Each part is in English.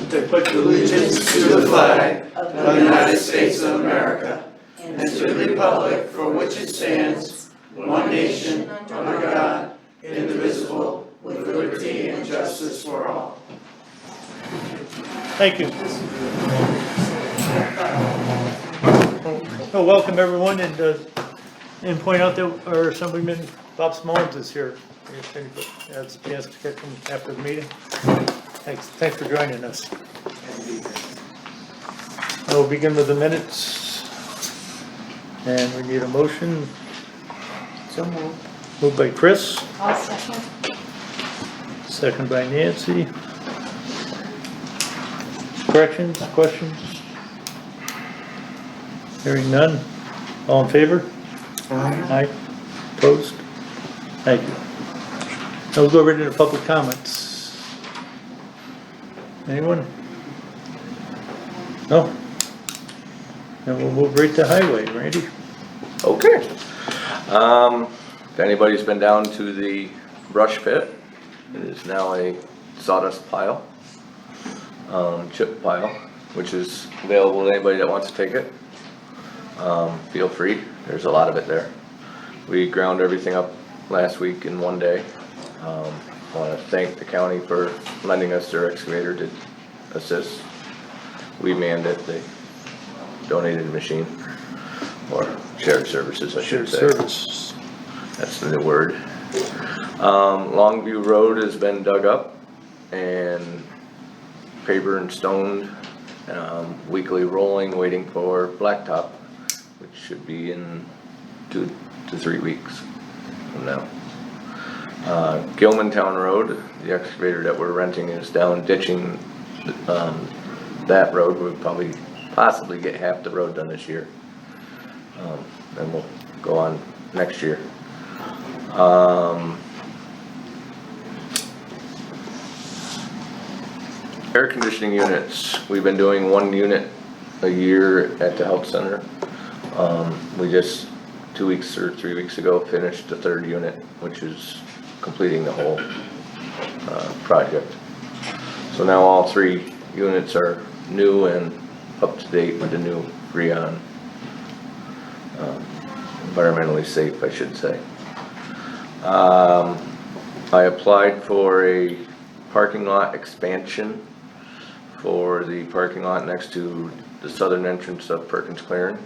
to pledge allegiance to the flag of the United States of America and to the republic for which it stands, one nation, under God, indivisible, with liberty and justice for all. Thank you. Well, welcome everyone, and point out that our Assemblyman Bob Smallins is here. If anybody has a chance to catch him after the meeting. Thanks for joining us. We'll begin with the minutes, and we need a motion. So moved. Moved by Chris, I'll second. second by Nancy. Corrections, questions? Hearing none. All in favor? Aye. Opposed? Thank you. Now we'll go right into public comments. Anyone? No? Then we'll move right to highway. Randy? Okay. If anybody's been down to the brush pit, it is now a sawdust pile, chip pile, which is available to anybody that wants to take it. Feel free, there's a lot of it there. We ground everything up last week in one day. I want to thank the county for lending us their excavator to assist. We manned it, they donated a machine, or shared services I should say. Service. That's the new word. Longview Road has been dug up and paver and stoned, weekly rolling, waiting for blacktop, which should be in 2 to 3 weeks from now. Gilman Town Road, the excavator that we're renting is down ditching that road. We'll possibly get half the road done this year. Then we'll go on next year. Air conditioning units, we've been doing 1 unit a year at the health center. We just 2 weeks or 3 weeks ago finished the 3rd unit, which is completing the whole project. So now all 3 units are new and up to date with the new Freon, environmentally safe, I should say. I applied for a parking lot expansion for the parking lot next to the southern entrance of Perkins Clearing.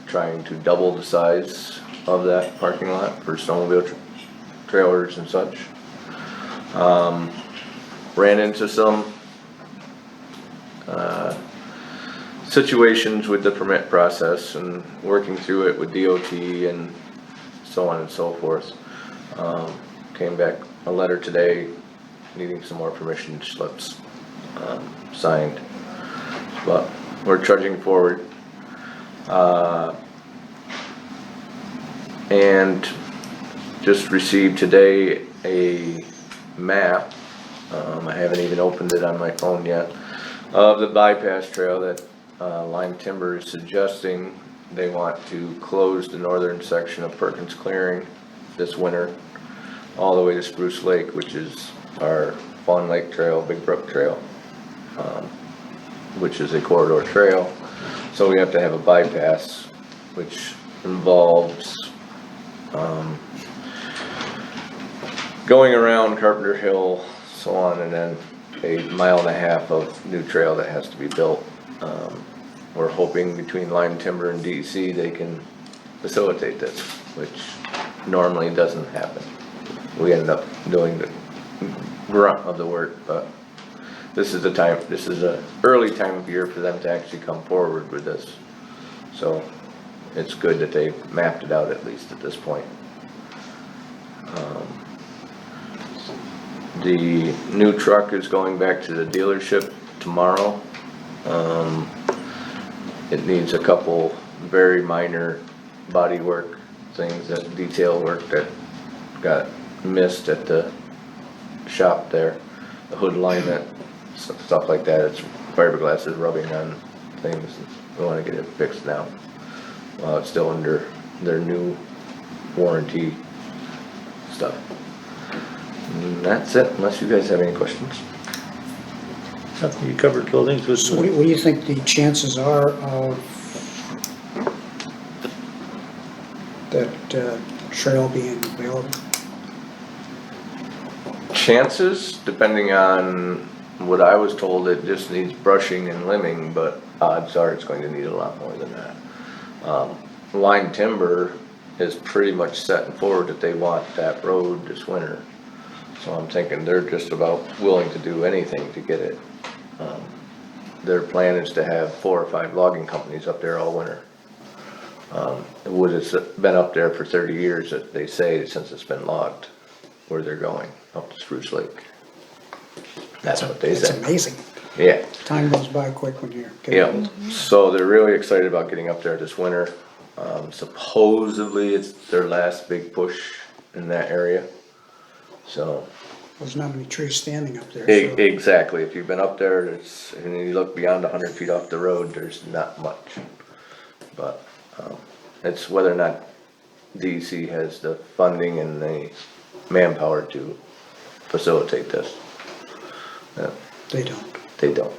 Trying to double the size of that parking lot for snowmobile trailers and such. Ran into some situations with the permit process and working through it with DOT and so on and so forth. Came back a letter today needing some more permission slips signed, but we're trudging forward. And just received today a map, I haven't even opened it on my phone yet, of the bypass trail that Lime Timber is suggesting. They want to close the northern section of Perkins Clearing this winter all the way to Spruce Lake, which is our Fawn Lake Trail, Big Brook Trail, which is a corridor trail. So we have to have a bypass, which involves going around Carpenter Hill, so on, and then a 1.5 miles of new trail that has to be built. We're hoping between Lime Timber and DEC they can facilitate this, which normally doesn't happen. We end up doing the grunt of the work, but this is the time, this is an early time of year for them to actually come forward with this. So it's good that they mapped it out at least at this point. The new truck is going back to the dealership tomorrow. It needs a couple very minor body work things, that detail work that got missed at the shop there. The hood alignment, stuff like that. It's fiberglass is rubbing on things. We want to get it fixed now while it's still under their new warranty stuff. And that's it, unless you guys have any questions. You covered buildings with. So what do you think the chances are of that trail being available? Chances, depending on what I was told, it just needs brushing and limbing, but odds are it's going to need a lot more than that. Line timber is pretty much set forward that they want that road this winter. So I'm thinking they're just about willing to do anything to get it. Their plan is to have 4 or 5 logging companies up there all winter. The wood has been up there for 30 years, that they say, since it's been logged, where they're going, up to Spruce Lake. That's what they It's said. amazing. Yeah, Time goes by quick when you're yeah. getting. So they're really excited about getting up there this winter. Supposedly it's their last big push in that area. So, There's not many trees standing up there. so- exactly, if you've been up there, it's, and you look beyond 100 feet off the road, there's not much. But, it's whether or not DEC has the funding and the manpower to facilitate this. They don't. They don't.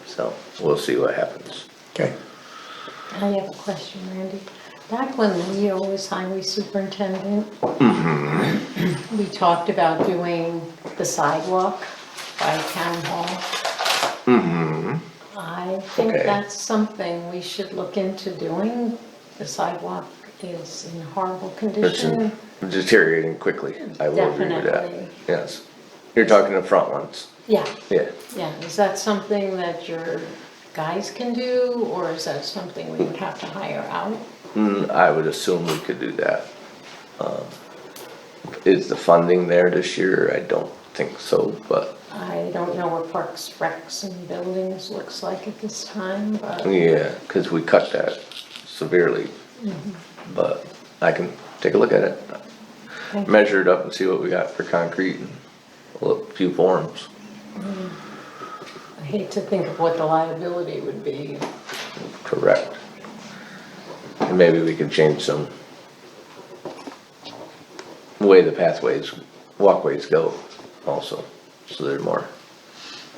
So, we'll see what happens. Okay. I have a question, Randy. Back when Leo was highway superintendent, we talked about doing the sidewalk by town hall. I think Okay. that's something we should look into doing. The sidewalk is in horrible It's condition. deteriorating quickly, I will agree with that. Definitely. Yes. You're talking the front ones, Yeah, yeah. yeah. Is that something that your guys can do, or is that something we would have to hire out? I would assume we could do that. Is the funding there this year? I don't think so, but I don't know what Parks, Recs and Buildings looks like at this time, but yeah, cause we cut that severely. But I can take a look at it, Thank you. measure it up and see what we got for concrete and a few forms. I hate to think of what the liability would be. Correct. And maybe we could change some way the pathways, walkways go also, so they're more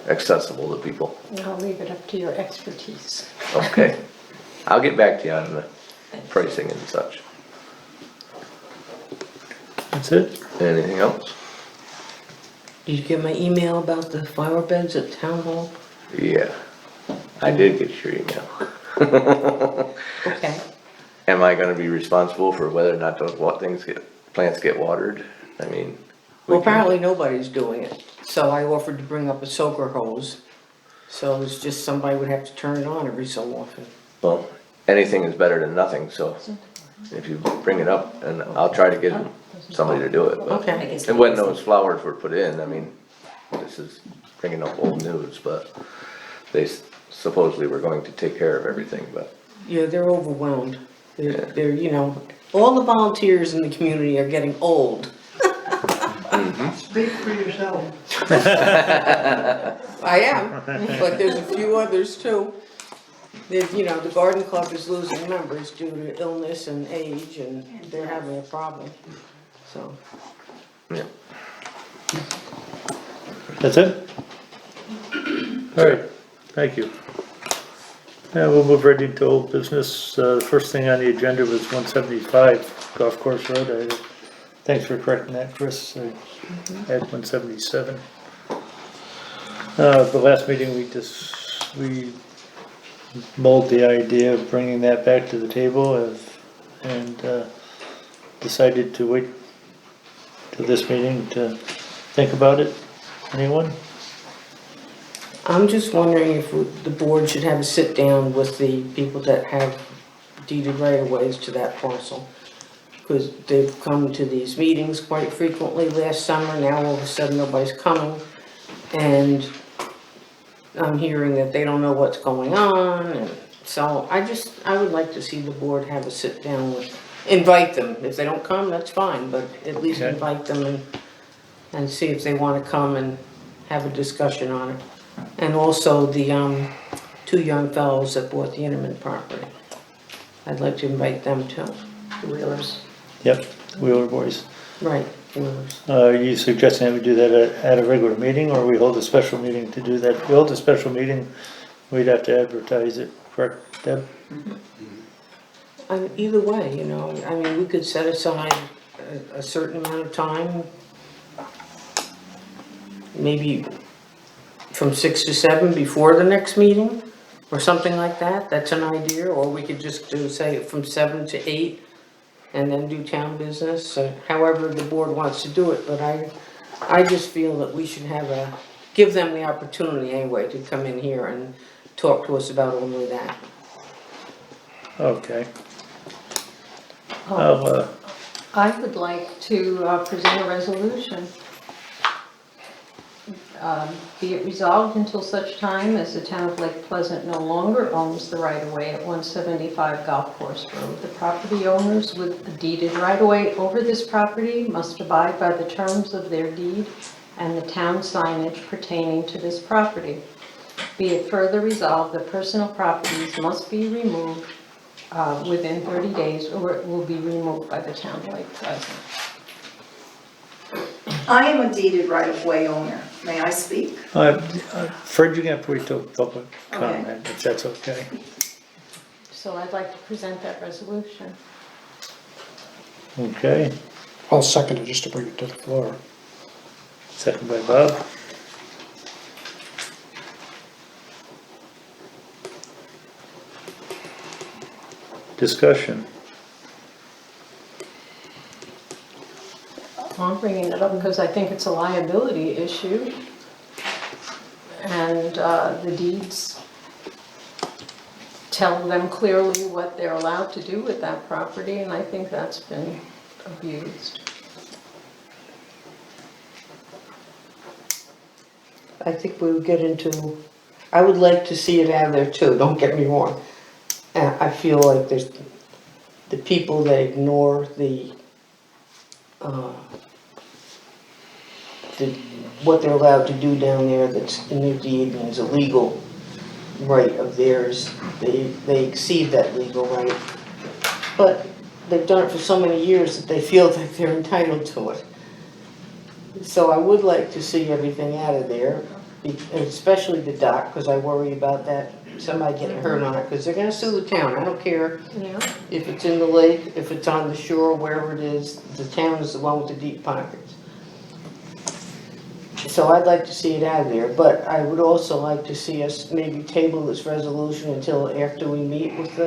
accessible to people. I'll leave it up to your expertise. Okay, I'll get back to you on the pricing and such. That's it? Anything else? Did you get my email about the flower beds at Town Hall? Yeah, I did get your email. Okay. Am I gonna be responsible for whether or not those plants get watered? I mean. we Well, can- apparently nobody's doing it, so I offered to bring up a soaker hose. So it's just somebody would have to turn it on every so often. Well, anything is better than nothing, so if you bring it up, and I'll try to get somebody to do it, but. Okay. And when those flowers were put in, I mean, this is bringing up old news, but they supposedly were going to take care of everything, but. Yeah, they're overwhelmed. They're, you know, all the volunteers in the community are getting old. Speak for yourself. I am, but there's a few others too. There's, you know, the garden club is losing members due to illness and age, and they're having a problem, so. Yeah. That's it? All right, thank you. Now we'll move right into old business. The first thing on the agenda was 175 Golf Course Road. Thanks for correcting that, Chris. I had 177. The last meeting we mulled the idea of bringing that back to the table and decided to wait till this meeting to think about it. Anyone? I'm just wondering if the board should have a sit down with the people that have deeded right of ways to that parcel. Because they've come to these meetings quite frequently last summer, now all of a sudden nobody's coming. And I'm hearing that they don't know what's going on, and so I would like to see the board have a sit down with, invite them. If they don't come, that's fine, but at least Okay. invite them and see if they wanna come and have a discussion on it. And also the, 2 young fellows that bought the Innerman property. I'd like to invite them too. The Wheelers. Yep, Wheeler Boys. Right, yours. Are you suggesting that we do that at a regular meeting, or we hold a special meeting to do that? If we hold a special meeting, we'd have to advertise it, correct, Deb? I mean, either way, you know, I mean, we could set aside a certain amount of time, maybe from 6 to 7 before the next meeting, or something like that. That's an idea. Or we could just do, say, from 7 to 8, and then do town business, however the board wants to do it. But I just feel that we should give them the opportunity anyway to come in here and talk to us about only that. Okay. I would like to present a resolution. Be it resolved until such time as the town of Lake Pleasant no longer owns the right-of-way at 175 Golf Course Road. The property owners with the deeded right-of-way over this property must abide by the terms of their deed and the town signage pertaining to this property. Be it further resolved that personal properties must be removed within 30 days, or it will be removed by the town of Lake Pleasant. I am a deeded right-of-way owner. May I speak? Fred, you can wait till public comment, if that's okay. So I'd like to present that resolution. Okay, I'll second it just to bring it to the floor. second by Bob. Discussion. I'm bringing it up because I think it's a liability issue. And the deeds tell them clearly what they're allowed to do with that property, and I think that's been abused. I think we would get into, I would like to see it out of there too, don't get me wrong. I feel like there's the people that ignore what they're allowed to do down there that's in their deed and is a legal right of theirs. They exceed that legal right. But they've done it for so many years that they feel that they're entitled to it. So I would like to see everything out of there, especially the dock, because I worry about that, somebody getting hurt on it, because they're gonna sue the town. I don't care Yeah. if it's in the lake, if it's on the shore, wherever it is, the town is the one with the deep pockets. So I'd like to see it out of there, but I would also like to see us maybe table this resolution until after we meet with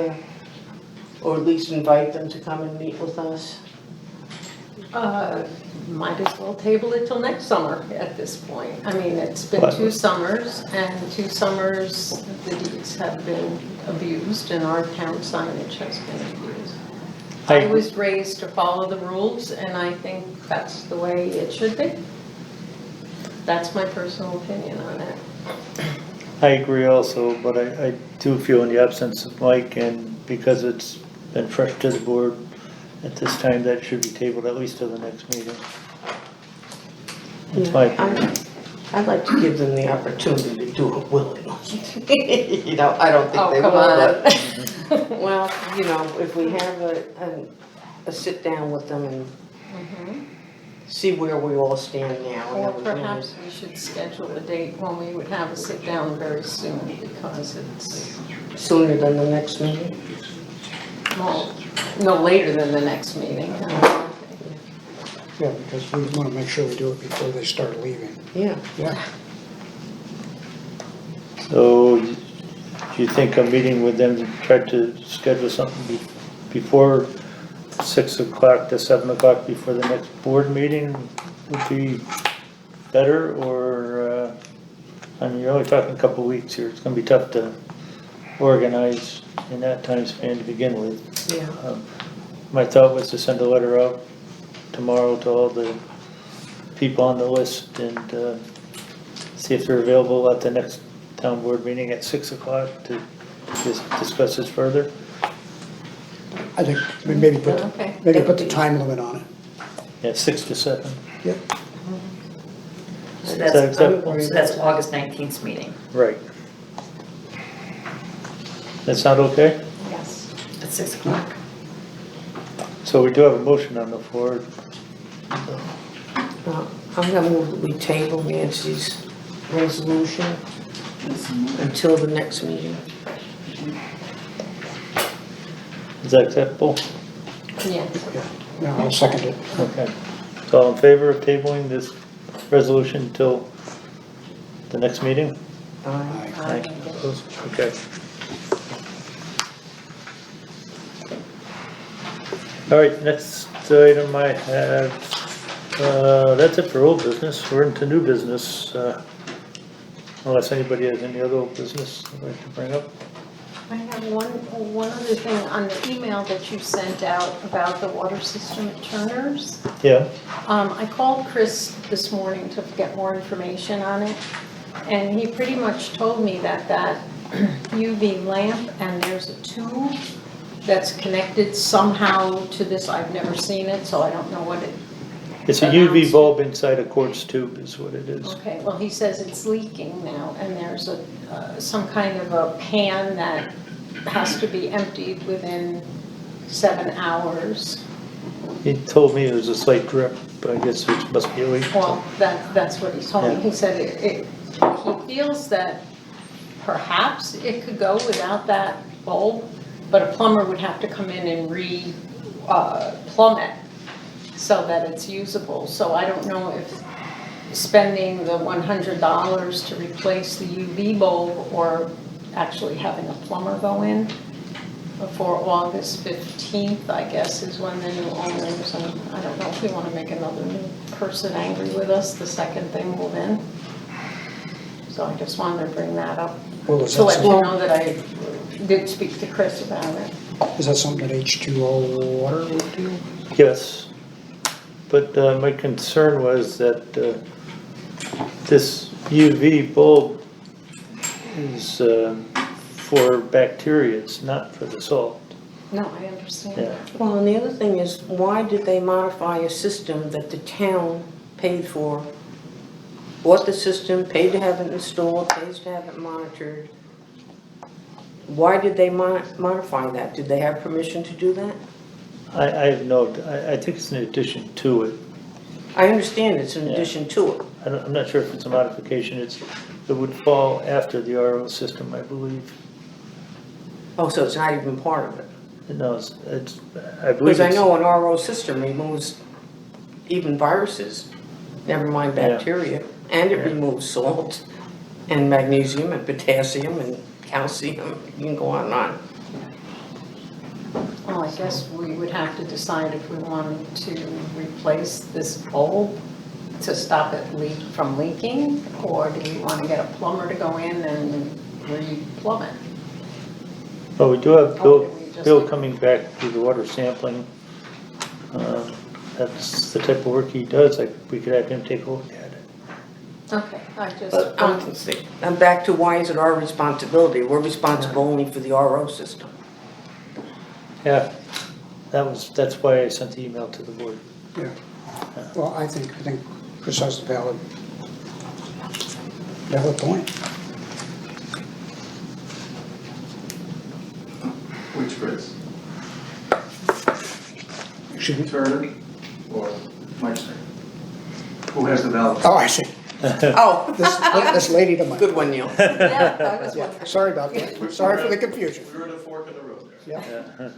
or at least invite them to come and meet with us. Might as well table it till next summer at this point. I mean, it's been 2 summers, and 2 summers the deeds have been abused and our town signage has been abused. I was raised to follow the rules, and I think that's the way it should be. That's my personal opinion on it. I agree also, but I do feel in the absence of Mike, and because it's been fresh to the board at this time, that should be tabled at least till the next meeting. That's my opinion. I'd like to give them the opportunity to do it willingly. You know, I don't think they will, but, well, you know, if we have a sit down with them and see where we all stand now. Or and perhaps we should schedule a date when we would have a sit down very soon, because it's, sooner than the next meeting. well, no later than the next meeting. Yeah, because we want to make sure we do it before they start leaving. Yeah. Yeah. So, do you think a meeting with them to try to schedule something before 6 o'clock to 7 o'clock before the next board meeting would be better, or, I mean, you're only talking a couple of weeks here, it's gonna be tough to organize in that time span to begin with. Yeah. My thought was to send a letter out tomorrow to all the people on the list and see if they're available at the next town board meeting at 6 o'clock to discuss this further. I think maybe Okay. put the time limit on it. Yeah, 6 to 7. Yep. So Is that that's, acceptable? so that's August 19th meeting. Right. That's not okay? Yes. At 6 o'clock. So we do have a motion on the floor. I'm gonna move that we table Nancy's resolution until the next meeting. Is that acceptable? Yeah. Yeah, I'll second it. Okay. So all in favor of tabling this resolution until the next meeting? Aye. Opposed? Okay. All right, next item I have, that's it for old business. We're into new business, unless anybody has any other old business they'd like to bring up. I have one other thing on the email that you sent out about the water system at Turner's. Yeah, I called Chris this morning to get more information on it, and he pretty much told me that UV lamp, and there's a tube that's connected somehow to this. I've never seen it, so I don't know what it. it's a UV bulb inside a quartz tube is what it is. Okay, well, he says it's leaking now, and there's some kind of a pan that has to be emptied within 7 hours. He told me it was a slight drip, but I guess it must be a leak. Well, that's what he told me. Yeah. He said he feels that perhaps it could go without that bulb, but a plumber would have to come in and plumb it so that it's usable. So I don't know if spending the $100 to replace the UV bulb or actually having a plumber go in before August 15th, I guess, is when the new owners, and I don't know if we want to make another new person angry with us the second they move in. So I just wanted to bring that up Well, is to let you that, know that I did speak to Chris about it. is that something that H2O water would do? Yes, but my concern was that this UV bulb is for bacteria, it's not for the salt. No, I understand. Yeah. Well, and the other thing is, why did they modify a system that the town paid for? Bought the system, paid to have it installed, pays to have it monitored. Why did they modify that? Did they have permission to do that? I have no, I think it's an addition to it. I understand it's in Yeah. addition to it. I'm not sure if it's a modification, it would fall after the RO system, I believe. Oh, so it's not even part of it? No, I believe Because I it's, know an RO system removes even viruses, never mind Yeah. bacteria, and it Yeah. removes salt and magnesium and potassium and calcium, you can go on and on. Well, I guess we would have to decide if we wanted to replace this bulb to stop it from leaking, or do you want to get a plumber to go in and re-plumb it? but we do have Okay, we just- Bill coming back to the water sampling. That's the type of work he does, like, we could have him take a look at it. Okay, I just But wanted to I'm back to why is it our responsibility? We're responsible only for the RO system. Yeah, that's why I sent the email to the board. Yeah. Well, I think Chris has a valid point. Which Chris? Excuse me? Turner or Meister? Who has the valve? Oh, I see. Oh, This lady to my, good one, Neil. Yeah, I was yeah, wondering. sorry about that. Sorry for the confusion. We're at a fork in the road there. Yeah.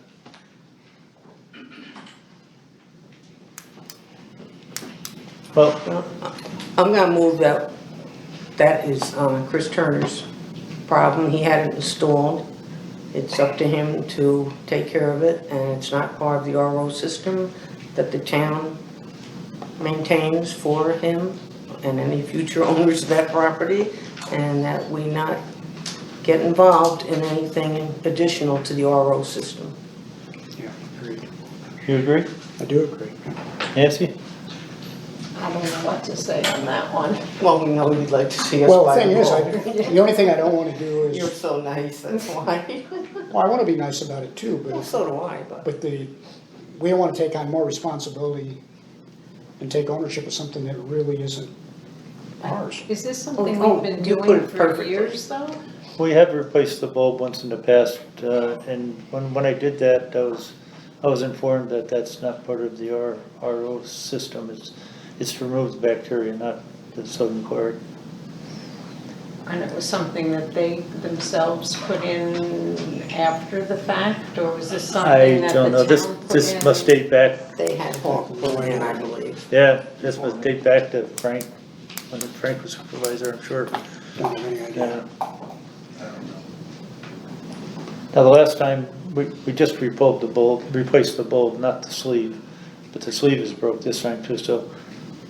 Well, I'm gonna move that is Chris Turner's problem. He had it installed. It's up to him to take care of it, and it's not part of the RO system that the town maintains for him and any future owners of that property, and that we not get involved in anything additional to the RO system. Yeah, agreed. you agree? I do agree. Nancy? I don't know what to say on that one. Well, we know you'd like to see us Well, the buy thing the is, bulb. the only thing I don't want to do You're is, so nice, that's why. well, I want to be nice about it too, Well, but so do I, but. we don't want to take on more responsibility and take ownership of something that really isn't ours. Is this something Oh, we've been you put doing it for perfectly. years, though? We have replaced the bulb once in the past, and when I did that, I was informed that that's not part of the RO system. It's to remove the bacteria, not the sodium chloride. And it was something that they themselves put in after the fact, or was this something I that don't know, the town put in? this must date back, They had Hawk put in, I believe. yeah, this must date back to Frank, when Frank was supervisor, I'm sure. Don't have any idea. Yeah. Now, the last time, we just replaced the bulb, not the sleeve, but the sleeve is broke this time too, so,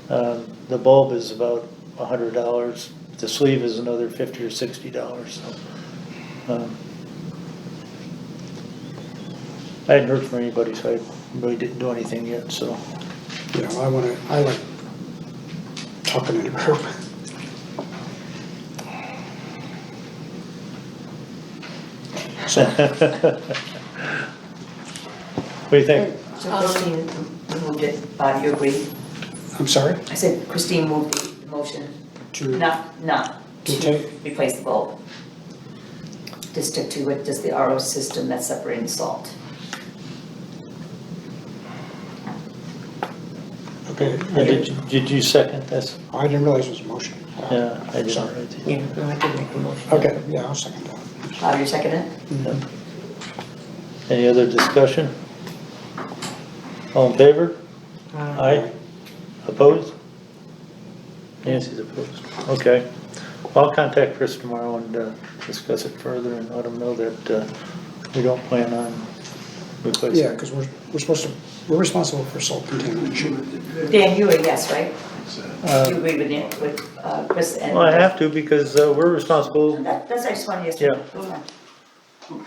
the bulb is about $100, the sleeve is another $50 or $60, so. I hadn't heard from anybody, so I really didn't do anything yet, so. Yeah, I like talking in a group. What do you think? So Christine moved it, Bob, you agree? I'm sorry? I said Christine moved the motion, To, not To to take- replace the bulb. To stick to it, just the RO system that's separating salt. okay, And did you second this? I didn't realize it was a motion. Yeah, I didn't. Sorry. write it. Yeah, no, I did make a motion. Okay, yeah, I'll second that. Bob, you second it? Any other discussion? All in favor? Aye. Opposed? Nancy's opposed. Okay. I'll contact Chris tomorrow and discuss it further and let him know that we don't plan on replacing. Yeah, because we're responsible for salt contamination. Dan, you were a yes, right? Uh, You agree with it, with Chris and? Well, I have to because we're responsible. That's, I just wanted to. Yeah. Go on.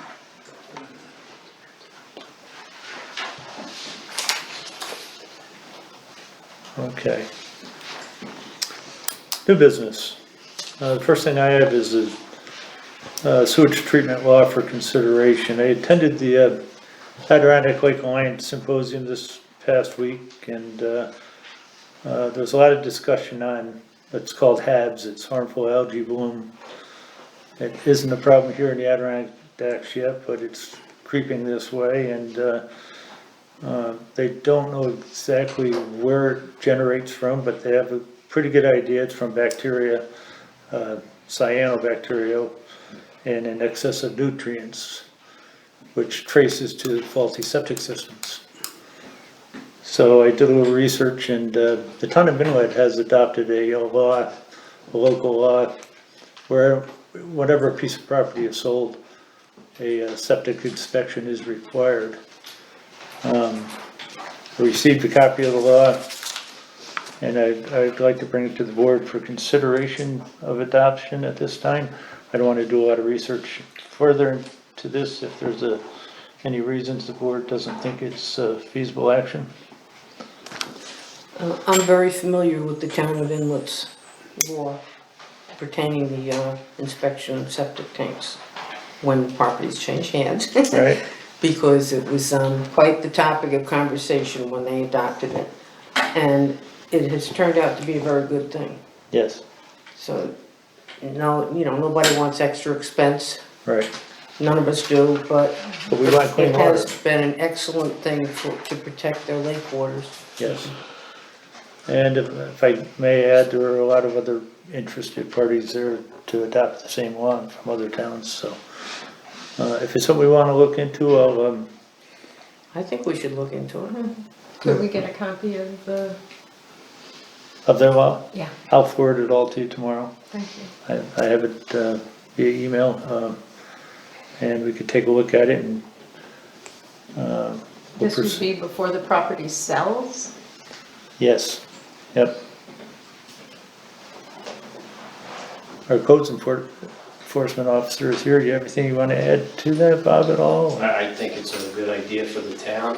Okay. New business. The first thing I have is the sewage treatment law for consideration. I attended the Adirondack Lake Alliance Symposium this past week, and there was a lot of discussion on what's called HABs. It's harmful algae bloom. It isn't a problem here in the Adirondacks yet, but it's creeping this way, and they don't know exactly where it generates from, but they have a pretty good idea. It's from bacteria, cyanobacteria, and in excess of nutrients, which traces to faulty septic systems. So I did a little research, and the town of Inlet has adopted a local law, where whenever a piece of property is sold, a septic inspection is required. I received a copy of the law, and I'd like to bring it to the board for consideration of adoption at this time. I don't want to do a lot of research further into this if there's any reasons the board doesn't think it's feasible action. I'm very familiar with the town of Inlet's law pertaining the inspection of septic tanks when properties change hands. Right. Because it was quite the topic of conversation when they adopted it. And it has turned out to be a very good thing. Yes, So, no, nobody wants extra expense. right. None of us do, but But we want clean it water. has been an excellent thing to protect their lake waters. Yes. And if I may add, there are a lot of other interested parties there to adopt the same law from other towns, so. If it's something we want to look into, I'll, I think we should look into it. Could we get a copy of the, of their law, yeah, I'll forward it all to you tomorrow. thank you. I have it via email, and we could take a look at it and. we'll This would proceed. be before the property sells? Yes, yep. Our codes enforcement officer is here. Do you have anything you want to add to that, Bob, at all? I think it's a good idea for the town,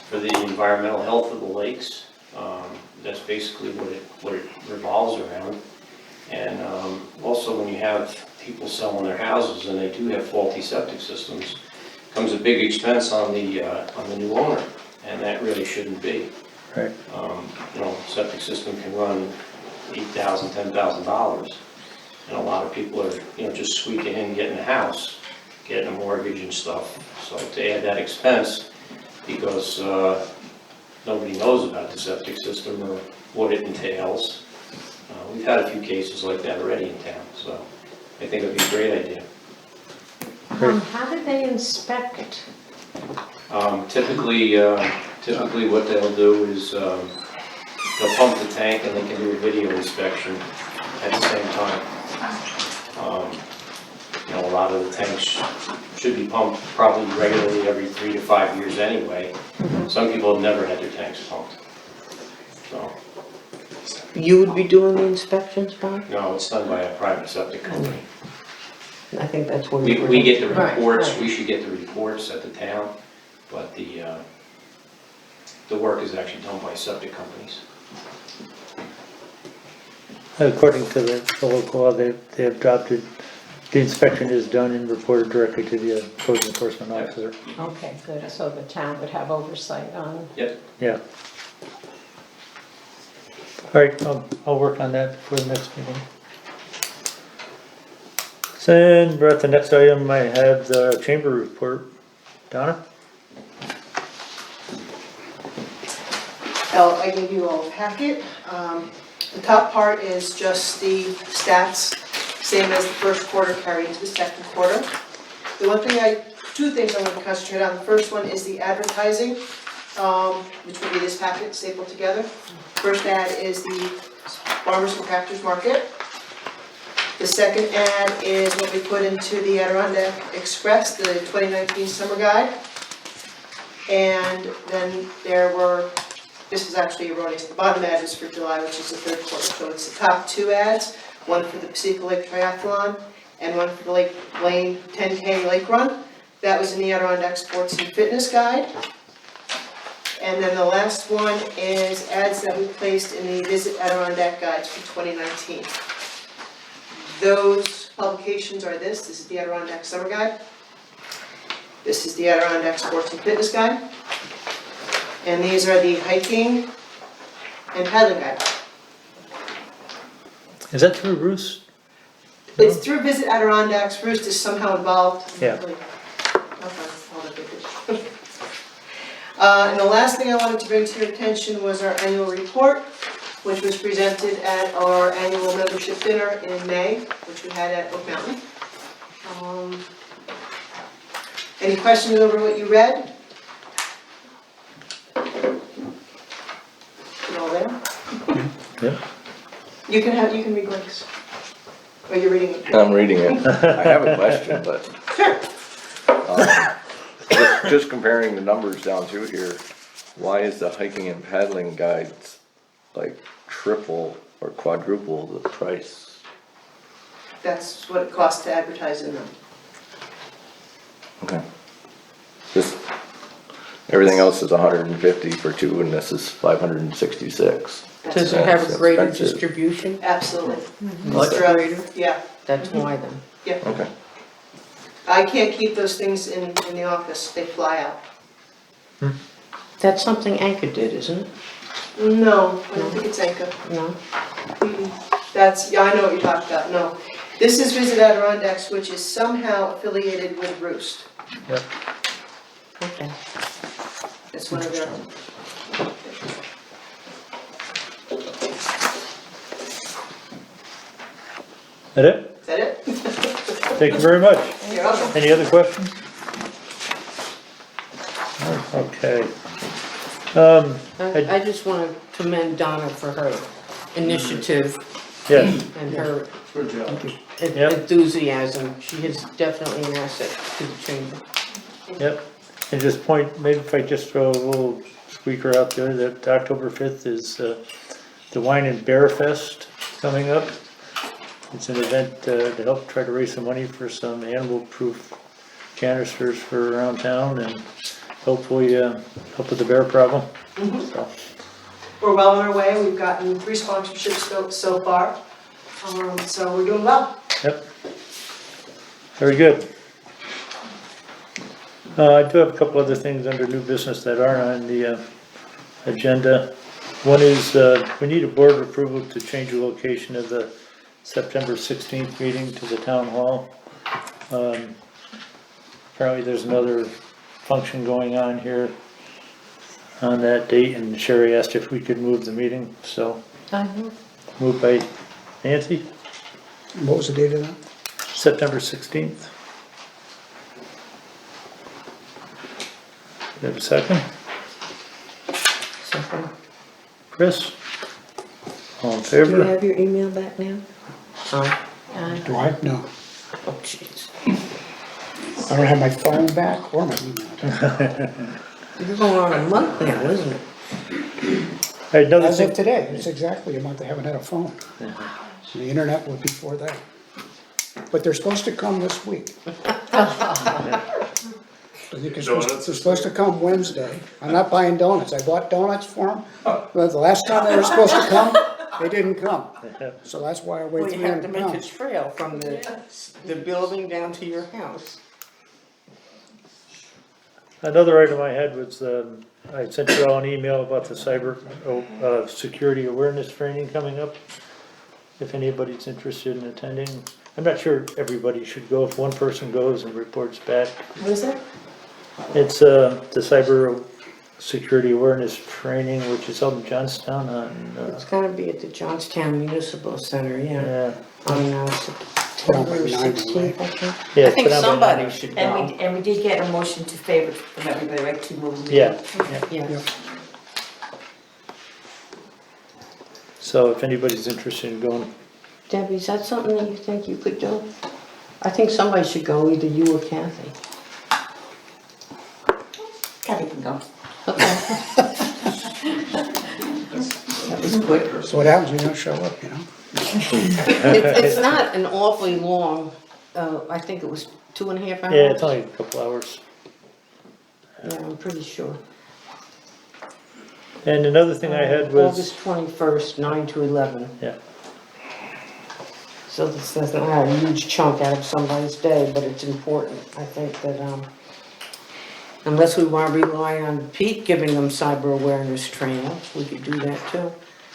for the environmental health of the lakes. That's basically what it revolves around. And also when you have people selling their houses and they do have faulty septic systems, comes a big expense on the new owner, and that really shouldn't be. Right. Septic system can run $8,000, $10,000. And a lot of people are, just squeaking in, getting a house, getting a mortgage and stuff. So to add that expense, because nobody knows about the septic system or what it entails. We've had a few cases like that already in town, so I think it'd be a great idea. How do they inspect? Typically what they'll do is, they'll pump the tank and they can do a video inspection at the same time. You know, a lot of the tanks should be pumped probably regularly every 3 to 5 years anyway. Some people have never had their tanks pumped. So, You would be doing the inspections, Bob? no, it's done by a private septic company. I think that's where We get the Right, reports, right. we should get the reports at the town, but the work is actually done by septic companies. According to the local law, they adopted, the inspection is done and reported directly to the code enforcement officer. Okay, good, so the town would have oversight on it. Yeah. All right, I'll work on that for the next meeting. So then we're at the next item, I have the chamber report. Donna? I gave you all a packet. The top part is just the stats, same as the first quarter carried into the second quarter. Two things I want to concentrate on. The first one is the advertising, which would be this packet stapled together. First ad is the Farmers and Crafters Market. The second ad is what we put into the Adirondack Express, the 2019 summer guide. And then this is actually erroneous, the bottom ad is for July, which is the third quarter. So it's the top two ads, one for the Pacific Lake Triathlon and one for the Lake Lane 10K Lake Run. That was in the Adirondack Sports and Fitness Guide. And then the last one is ads that we placed in the Visit Adirondack Guides for 2019. Those publications are this is the Adirondack Summer Guide. This is the Adirondack Sports and Fitness Guide. And these are the hiking and paddling guide. Is that through Roost? It's through Visit Adirondacks. Roost is somehow involved. Yeah. Okay, hold on, good. And the last thing I wanted to bring to your attention was our annual report, which was presented at our annual membership dinner in May, which we had at Oak Mountain. Any questions over what you read? Is it all there? Yeah. You can read links. Or you're reading it? I'm reading it. I have a question, but Sure. just comparing the numbers down through here, why is the hiking and paddling guides like triple or quadruple the price? That's what it costs to advertise in them. Okay. This, everything else is 150 for two, and this is 566. Does it have a greater Expensive. distribution? Absolutely. Much greater? Yeah, That's why then. Okay. I can't keep those things in the office, they fly out. That's something Anchor did, isn't it? No, I don't think it's Anchor. No? Yeah, I know what you're talking about, no. This is Visit Adirondacks, which is somehow affiliated with Roost. Yep. Okay. It's one of their. That it? Is that it? Thank you very much. You're welcome. Any other questions? Okay. I just want to commend Donna for her initiative Yes, and her Good job. Yep. enthusiasm. She is definitely an asset to the chamber. yep. And just maybe if I just throw a little squeaker out there, that October 5th is the Wine and Bear Fest coming up. It's an event to help try to raise some money for some animal-proof canisters for around town and hopefully help with the bear problem. So, We're well on our way, we've gotten 3 sponsorships so far, so we're doing well. yep. Very good. I do have a couple other things under new business that aren't on the agenda. One is we need a board approval to change the location of the September 16th meeting to the town hall. Apparently there's another function going on here on that date, and Sherry asked if we could move the meeting, so I know. moved by Nancy, What was the date of that? September 16th. Do you have a second? Second. Chris? All in Do you favor? have your email back now? Aye. Do I? No. Oh, jeez. I don't have my phone back or my email back. You're going on a month now, isn't it? Hey, another As of thing, today, it's exactly a month I haven't had a phone. The internet was before that. But they're supposed to come this week. I think they're supposed to come Wednesday. I'm not buying donuts. I bought donuts for them. But the last time they were supposed to come, they didn't come. So that's why I Well, waited you have to 300 make a pounds. trail from the building down to your house. another item I had was, I sent you all an email about the cyber, security awareness training coming up. If anybody's interested in attending, I'm not sure everybody should go. If one person goes and reports back, What is it? it's, the cyber security awareness training, which is held in Johnstown on, It's gonna be at the Johnstown Municipal Center, yeah, yeah. on September Probably 16th, I think. Yeah, I it's think put on by somebody 9. should And go. we did get a motion to favor from everybody, right, to move the Yeah, meeting? Yeah. so if anybody's interested in going, Debbie, is that something that you think you could do? I think somebody should go, either you or Kathy. Kathy can go. Okay. That was quick. So what happens when you don't show up, you know? It's not an awfully long, I think it was 2.5 hours. yeah, it's only a couple hours. Yeah, I'm pretty sure. And another thing I had was, August 21st, 9 to 11. yeah, So this doesn't have a huge chunk out of somebody's day, but it's important. I think that, unless we want to rely on Pete giving them cyber awareness training, we could do that too.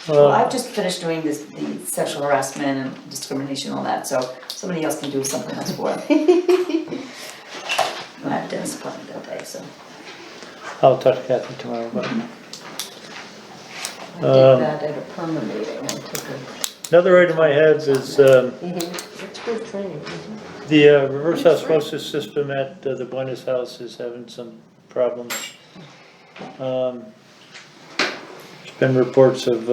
Well, I've just finished doing this, the sexual harassment and discrimination, all that, so somebody else can do something else for it. I have a dentist appointment that day, so. I'll talk to Kathy tomorrow about it. I did that at a perma meeting, I took a Another item I had is, It's good training. the reverse osmosis system at the Buenos House is having some problems. There's been reports of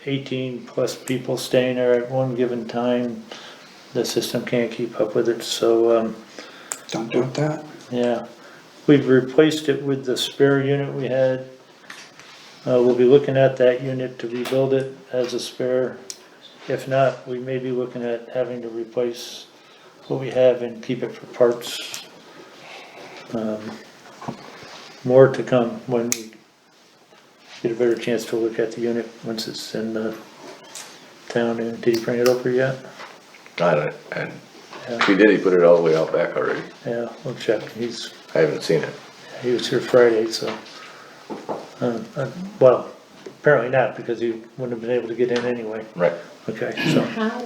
18 plus people staying there at one given time. The system can't keep up with it, so Don't do that. yeah. We've replaced it with the spare unit we had. We'll be looking at that unit to rebuild it as a spare. If not, we may be looking at having to replace what we have and keep it for parts. More to come when we get a better chance to look at the unit once it's in the town. And did he bring it over yet? And if he did, he put it all the way out back already. Yeah, we'll check. I haven't seen it. He was here Friday, so. Well, apparently not, because he wouldn't have been able to get in anyway. Right. Okay, so. How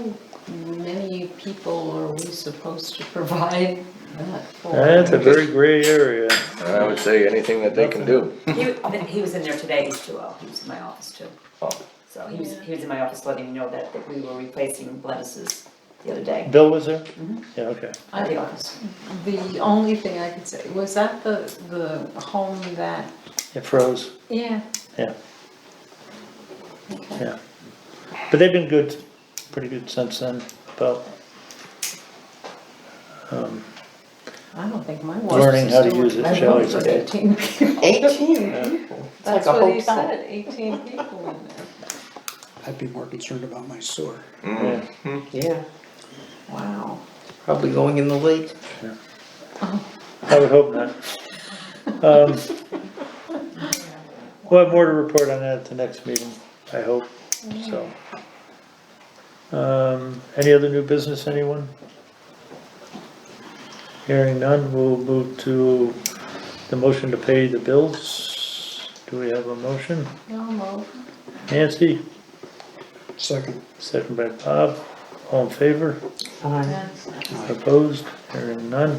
many people are we supposed to provide that for? That's a very gray area. I would say anything that they can do. He was in there today, H2O, he was in my office too. Oh. So he was in my office letting me know that we were replacing Gladys's the other day Bill was there? Yeah, okay. at the office. The only thing I could say, was that the home that, It froze, yeah. yeah, Okay. yeah. But they've been good, pretty good since then, about, I don't think mine was. learning how to use it, shall I Like say. 18 people. 18 people. It's like That's a what he hotel. said, 18 people in there. I'd be more concerned about my sewer. Yeah. Yeah, Wow. probably going in the lake. I would hope not. We'll have more to report on that at the next meeting, I hope, so. Any other new business, anyone? Hearing none, we'll move to the motion to pay the bills. Do we have a motion? No, Nancy, Second. second by Bob, all in favor? Aye. yes. Opposed? Hearing none.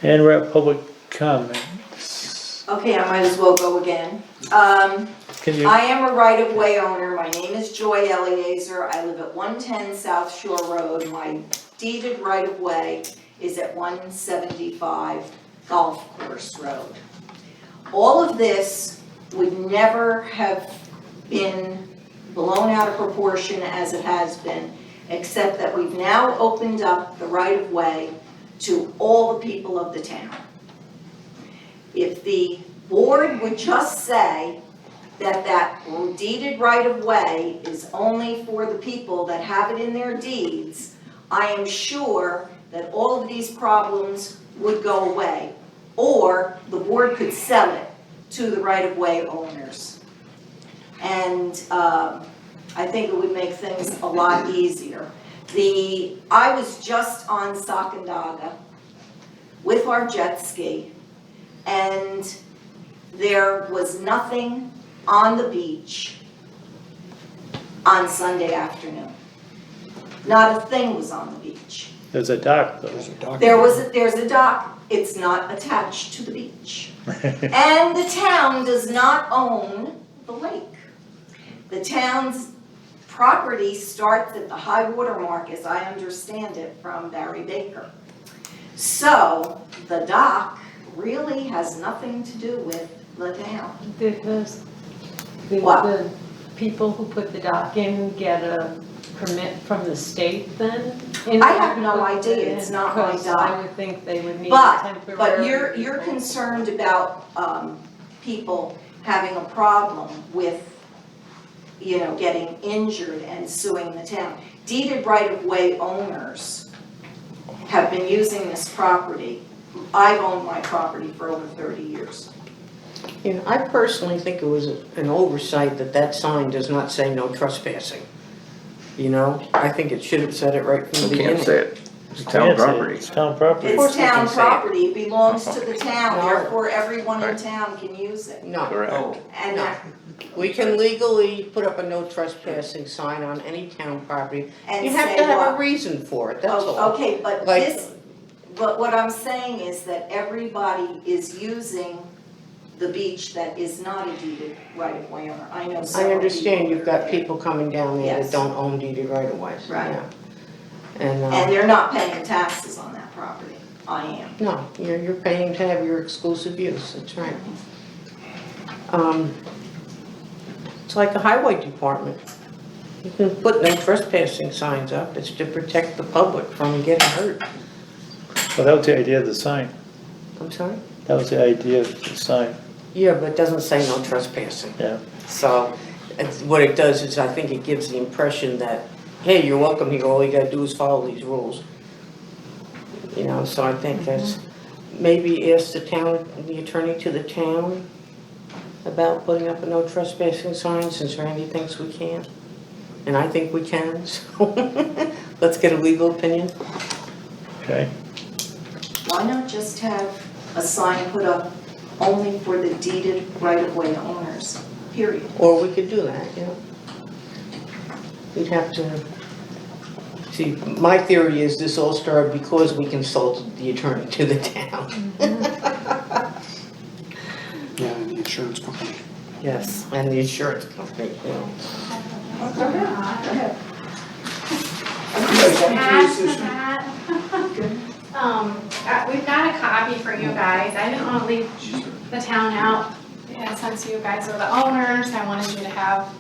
And we're at public comments. Okay, I might as well go again. Can you, I am a right-of-way owner. My name is Joy Eliezer. I live at 110 South Shore Road. My deeded right-of-way is at 175 Golf Course Road. All of this would never have been blown out of proportion as it has been, except that we've now opened up the right-of-way to all the people of the town. If the board would just say that that deeded right-of-way is only for the people that have it in their deeds, I am sure that all of these problems would go away. Or the board could sell it to the right-of-way owners. And I think it would make things a lot easier. I was just on Sacandaga with our jet ski, and there was nothing on the beach on Sunday afternoon. Not a thing was on the beach. there's a dock though. There's a document. There's a dock, it's not attached to the beach. And the town does not own the lake. The town's property starts at the high water mark, as I understand it, from Barry Baker. So the dock really has nothing to do with the town. Did What? the people who put the dock in get a permit from the state then? I have no idea. It's not my Because dock. I would think they would need But temporary. you're concerned about people having a problem with, you know, getting injured and suing the town. Deeded right-of-way owners have been using this property. I've owned my property for over 30 years. You know, I personally think it was an oversight that that sign does not say no trespassing. You know, I think it should have said it right from the You beginning. can't say it. It's town Can't say it. property. It's town property. course It's we can town say it. property, it belongs to the town, No. therefore everyone in Right. town can use it. No, Correct. And no. We can legally put up a no trespassing sign on any town property. And You have say to have a what? reason for it, that's Oh, all. okay, but Like- but what I'm saying is that everybody is using the beach that is not a deeded right-of-way owner. I know I several understand people you've got that- people coming down there Yes. that don't own deeded right-of-ways. Right. Yeah. And, And they're not paying taxes on that property. I am. no, you're paying to have your exclusive use, that's right. It's like the highway department. You can put no trespassing signs up, it's to protect the public from getting hurt. Well, that was the idea of the sign. I'm sorry? That was the idea of the sign, Yeah, but it doesn't say no trespassing. yeah. So, what it does is I think it gives the impression that, hey, you're welcome here, all you gotta do is follow these rules. You know, so I think that's, maybe ask the attorney to the town about putting up a no trespassing sign, since Randy thinks we can. And I think we can, so let's get a legal opinion. Okay, Why not just have a sign put up only for the deeded right-of-way owners, period? Or we could do that, you know. We'd have to, see, my theory is this all started because we consulted the attorney to the town. Yeah, and the insurance company. Yes, and the insurance company, you know. We've got a copy for you guys. I didn't want to leave the town out. And since you guys are the owners, I wanted you to have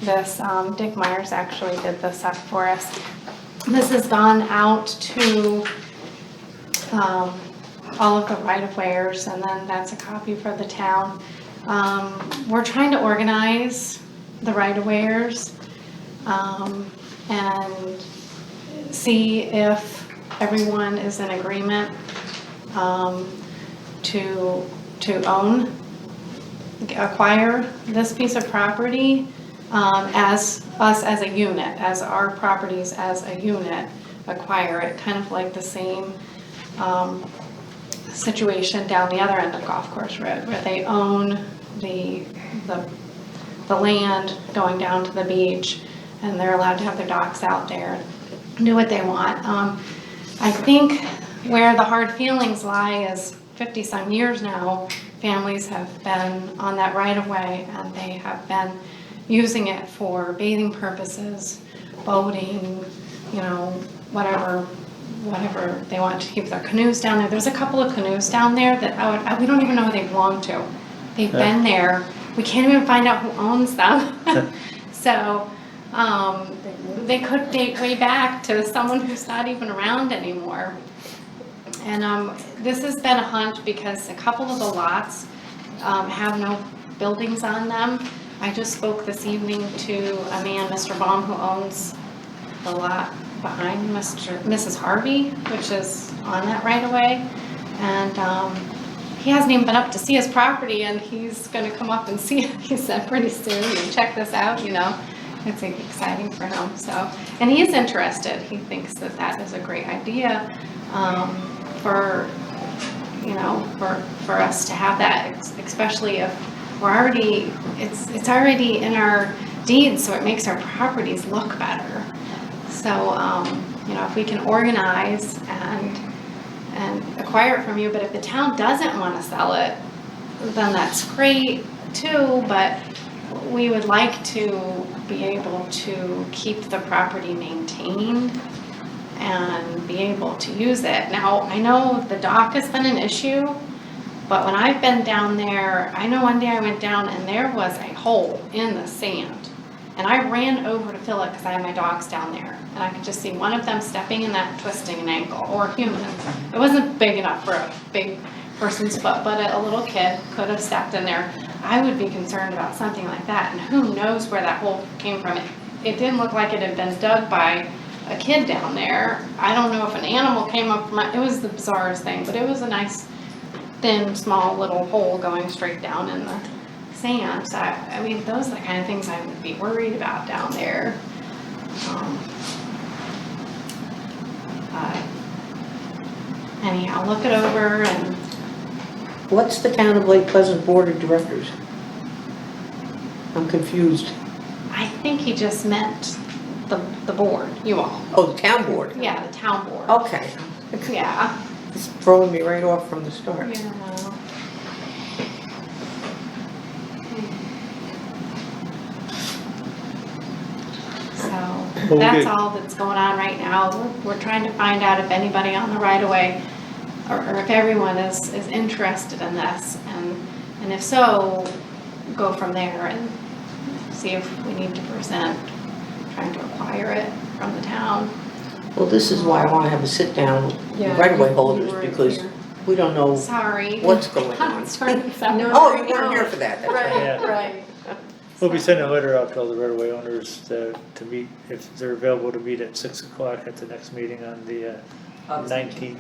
this. Dick Myers actually did this up for us. This has gone out to all of the right-of-wayers, and then that's a copy for the town. We're trying to organize the right-of-wayers and see if everyone is in agreement to acquire this piece of property as us as a unit, as our properties as a unit acquire it, kind of like the same situation down the other end of Golf Course Road, where they own the land going down to the beach, and they're allowed to have their docks out there, do what they want. I think where the hard feelings lie is 50-some years now, families have been on that right of way and they have been using it for bathing purposes, boating, you know, whatever they want to keep their canoes down there. There's a couple of canoes down there that we don't even know who they belong to. They've been there. We can't even find out who owns them. So, they could date way back to someone who's not even around anymore. And this has been a hunt because a couple of the lots have no buildings on them. I just spoke this evening to a man, Mr. Baum, who owns the lot behind Mrs. Harvey, which is on that right of way. And he hasn't even been up to see his property, and he's gonna come up and see it, he said, pretty soon, and check this out, you know. It's exciting for him, so. And he is interested. He thinks that that is a great idea for, you know, for us to have that, especially if we're already, it's already in our deeds, so it makes our properties look better. So, you know, if we can organize and acquire it from you, but if the town doesn't want to sell it, then that's great too, but we would like to be able to keep the property maintained and be able to use it. Now, I know the dock has been an issue, but when I've been down there, I know one day I went down and there was a hole in the sand. And I ran over to fill it because I had my dogs down there. And I could just see one of them stepping in that, twisting an ankle, or a human. It wasn't big enough for a big person's foot, but a little kid could have stepped in there. I would be concerned about something like that, and who knows where that hole came from. It didn't look like it had been dug by a kid down there. I don't know if an animal came up from it. It was the bizarrest thing, but it was a nice, thin, small little hole going straight down in the sand. So, I mean, those are the kind of things I would be worried about down there. Anyhow, look it over and. What's the Town of Lake Pleasant Board of Directors? I'm confused. I think he just meant the board, you all. Oh, the town board? Yeah, the town board. Okay. Yeah. It's throwing me right off from the start. Yeah. So that's all that's going on right now. We're trying to find out if anybody on the right of way or if everyone is interested in this, and if so, go from there and see if we need to present trying to acquire it from the town. Well, this is why I want to have a sit down with right-of-way holders, because we don't know Sorry. what's going on. Sorry. Oh, you weren't here for that, that's right. Yeah. Right. We'll be sending a letter out to all the right-of-way owners to meet, if they're available to meet at 6 o'clock at the next meeting on the 19th.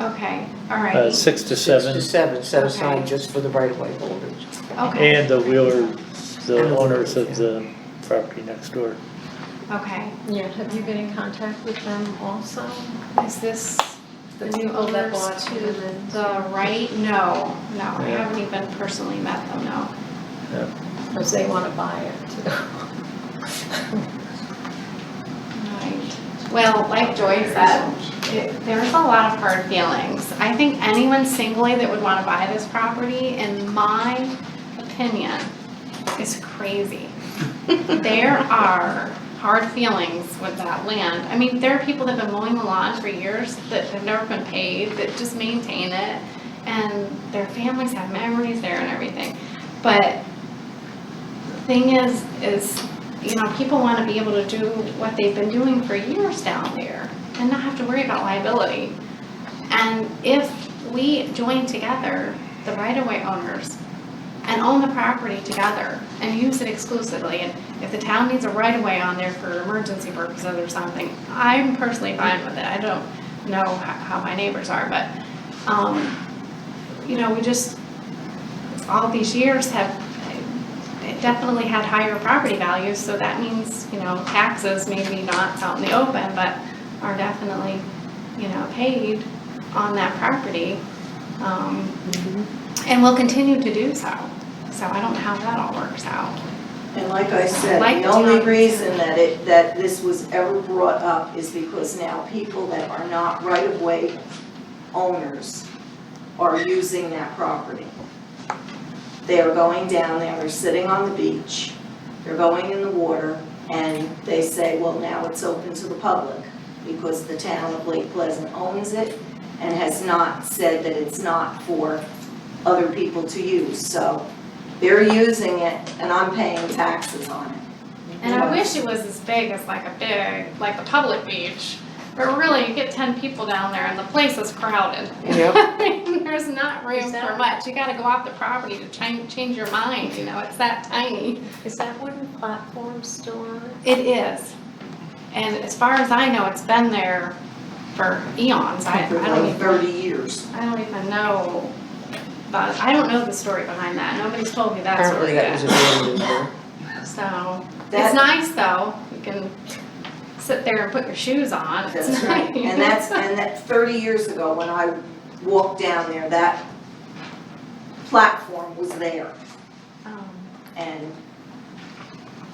Okay, all right. 6 to 6 7. to 7, set aside Okay. just for the right-of-way holders. Okay, And the Wheelers, the And the owners Wheelers, of the property next door. okay. Yeah, have you been in contact with them also? Is this the new people that owners bought to them? the right? No, I Yeah. haven't even personally met them, no. Because they want to buy it too. Right. Well, like Joy said, there's a lot of hard feelings. I think anyone singly that would want to buy this property, in my opinion, is crazy. There are hard feelings with that land. I mean, there are people that have been mowing the lawn for years that have never been paid, that just maintain it, and their families have memories there and everything. But the thing is, you know, people want to be able to do what they've been doing for years down there and not have to worry about liability. And if we join together, the right-of-way owners, and own the property together and use it exclusively, and if the town needs a right-of-way on there for emergency purposes or something, I'm personally fine with it. I don't know how my neighbors are, but, you know, we just, all these years have definitely had higher property values, so that means, you know, taxes maybe not out in the open, but are definitely, you know, paid on that property, and will continue to do so. So I don't know how that all works out. And like I said, Like the the only town. reason that this was ever brought up is because now people that are not right-of-way owners are using that property. They are going down there, they're sitting on the beach, they're going in the water, and they say, well, now it's open to the public because the town of Lake Pleasant owns it and has not said that it's not for other people to use. So they're using it and I'm paying taxes on it. And I wish it was as big as like the public beach. But really, you get 10 people down there and the place is crowded. Yep. I mean, there's not room for much. You gotta go off the property to change your mind, you know, it's that tiny. Is that wooden platform still on it? It is. And as far as I know, it's been there for eons. I For don't like even, 30 years. I don't even know. But I don't know the story behind that. Nobody's told me that story Apparently that was yet. abandoned there. So, That- it's nice though. You can sit there and put your shoes on. It's That's right. nice. And that 30 years ago, when I walked down there, that platform was there. And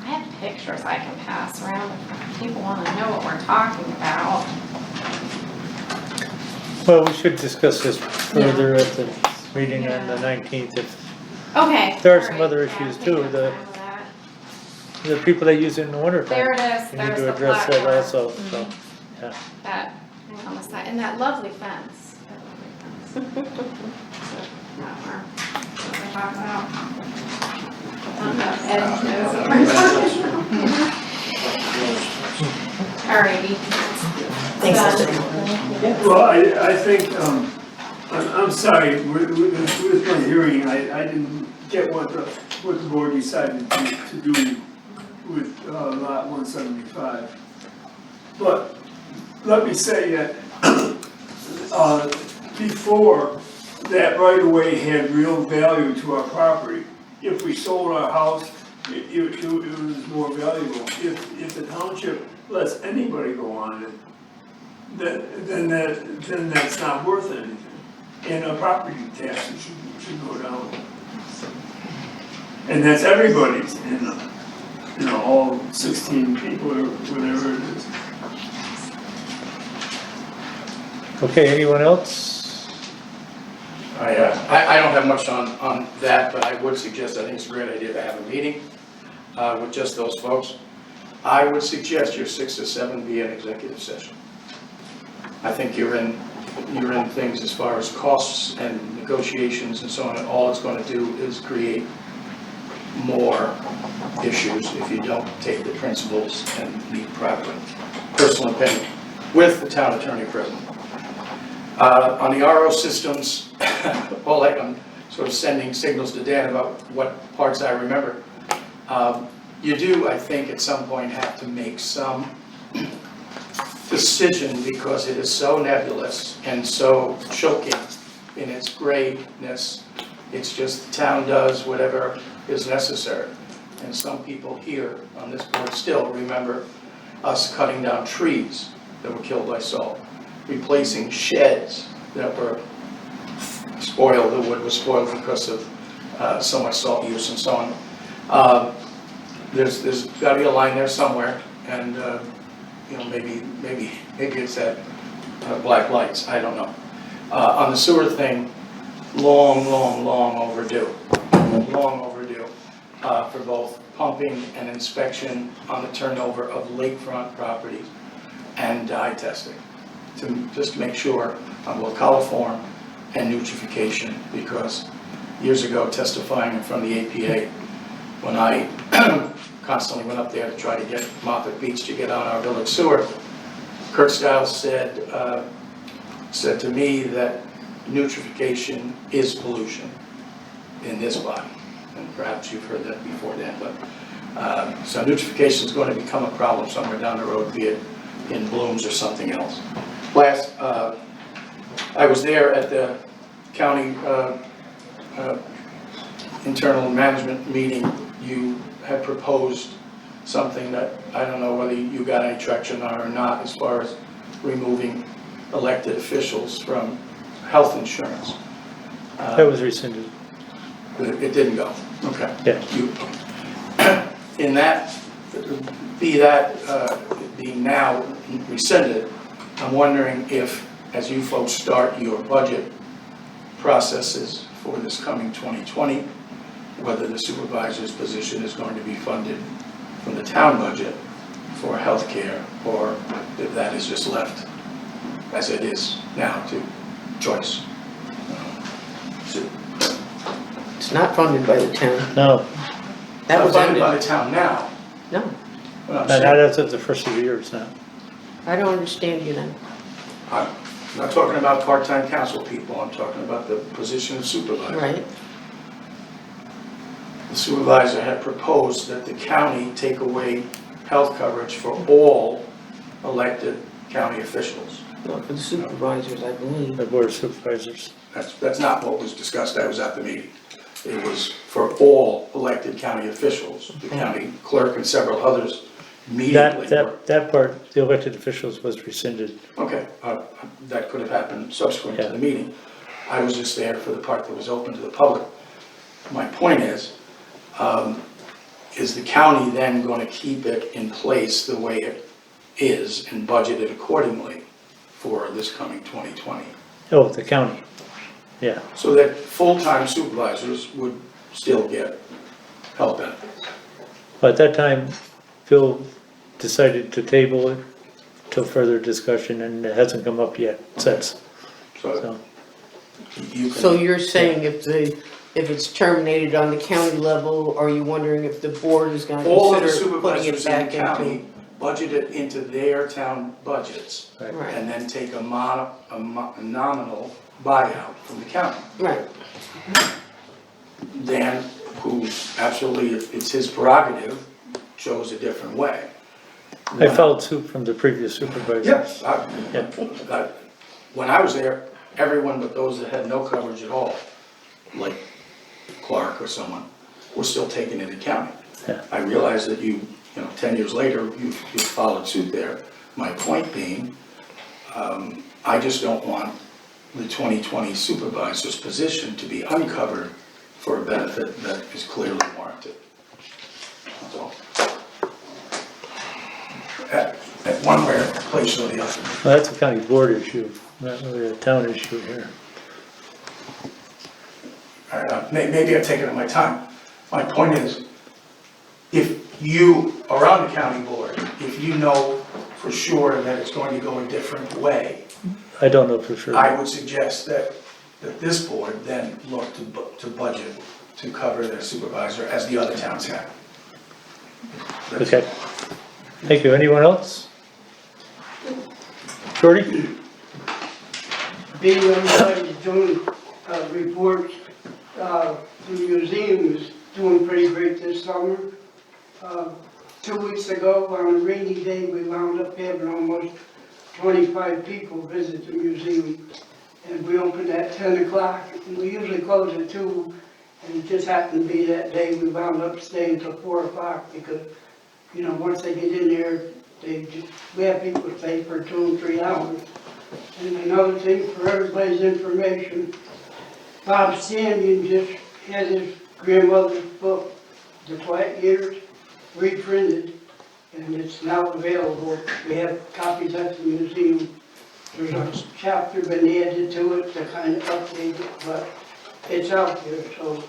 I have pictures I can pass around if people want to know what we're talking about. Well, we should discuss this further at the meeting on the 19th. Okay. There are some all right, other yeah, issues take too, your the- time with that. The people that use it in the winter time. There it is, You need there's to the address that platform. also, so, yeah. That, hang on a sec, and that lovely fence. That lovely fence. Not where- what we're talking about. I don't know if Ed knows what we're talking about. Alrighty. Thanks, Done. Well, I think, I'm sorry, with my hearing, I didn't get what the board decided to do with lot 175. But let me say that before, that right-of-way had real value to our property. If we sold our house, it was more valuable. If the township lets anybody go on it, then that's not worth anything. And our property taxes should go down. And that's everybody's, you know, all 16 people or whatever it is. Okay, anyone else? I don't have much on that, but I would suggest, I think it's a great idea to have a meeting with just those folks. I would suggest your 6 to 7 be an executive session. I think you're in things as far as costs and negotiations and so on, and all it's going to do is create more issues if you don't take the principles and meet properly. Personal opinion, with the town attorney present. On the RO systems, well, like I'm sort of sending signals to Dan about what parts I remember. You do, I think, at some point have to make some decision because it is so nebulous and so choking in its grayness. It's just the town does whatever is necessary. And some people here on this board still remember us cutting down trees that were killed by salt, replacing sheds that were spoiled, the wood was spoiled because of so much salt use and so on. There's got to be a line there somewhere, and you know, maybe it's that black lights, I don't know. On the sewer thing, long overdue. Long overdue for both pumping and inspection on the turnover of lakefront properties and dye testing, to just make sure on both coliform and nutrification, because years ago testifying in front of the APA, when I constantly went up there to try to get Moffett Beach to get on our village sewer, Kurt Stiles said to me that nutrification is pollution in this body. And perhaps you've heard that before, Dan, but so nutrification is going to become a problem somewhere down the road, be it in blooms or something else. Last, I was there at the county internal management meeting. You had proposed something that I don't know whether you got any traction on or not, as far as removing elected officials from health insurance. That was rescinded. It didn't go. Okay. Yeah. In that, being now rescinded, I'm wondering if, as you folks start your budget processes for this coming 2020, whether the supervisor's position is going to be funded from the town budget for healthcare, or if that is just left as it is now to choice. So, It's not funded by the town. No, That not was funded by ended. the town now. No, What I'm not saying, as of the first of the years now. I don't understand you then. I'm not talking about part-time council people, I'm talking about the position of supervisor. Right, The supervisor had proposed that the county take away health coverage for all elected county officials. not for the supervisors, I believe. The board of supervisors. That's not what was discussed, I was at the meeting. It was for all elected county officials, the county clerk and several others immediately. That part, the elected officials was rescinded. Okay, that could have happened subsequent to the meeting. I was just there for the part that was open to the public. My point is the county then going to keep it in place the way it is and budget it accordingly for this coming 2020? Oh, the county, yeah. So that full-time supervisors would still get health benefits. But at that time, Phil decided to table it till further discussion, and it hasn't come up yet since, So so. you So can, you're saying if it's terminated on the county level, are you wondering if the board is gonna all of the consider putting it supervisors in the back county into? budget it into their town budgets Right, and then take a nominal buyout from the county. right, Dan, who absolutely, it's his prerogative, chose a different way. I followed suit from the previous supervisors. Yes, Yeah. when I was there, everyone but those that had no coverage at all, like Clark or someone, were still taken into county. Yeah. I realize that you know, 10 years later, you followed suit there. My point being, I just don't want the 2020 supervisor's position to be uncovered for a benefit that is clearly warranted. That's all. At one way, place or the other. Well, that's a county board issue, not really a town issue here. Maybe I'm taking up my time. My point is, if you are on the county board, if you know for sure that it's going to go a different way, I don't know for sure. I would suggest that this board then look to budget to cover their supervisor as the other towns have. Okay. Thank you. Anyone else? Shorty? Being everybody doing reports, the museum is doing pretty great this summer. 2 weeks ago, on a rainy day, we wound up having almost 25 people visit the museum. And we opened at 10 o'clock, and we usually close at 2, and it just happened to be that day we wound up staying till 4 o'clock because, you know, once they get in there, we have people stay for 2 and 3 hours. And another thing for everybody's information, Bob Standing just had his grandmother's book, The Quiet Years, reprinted, and it's now available. We have copies at the museum. There's a chapter been added to it to kind of update it, but it's out there, so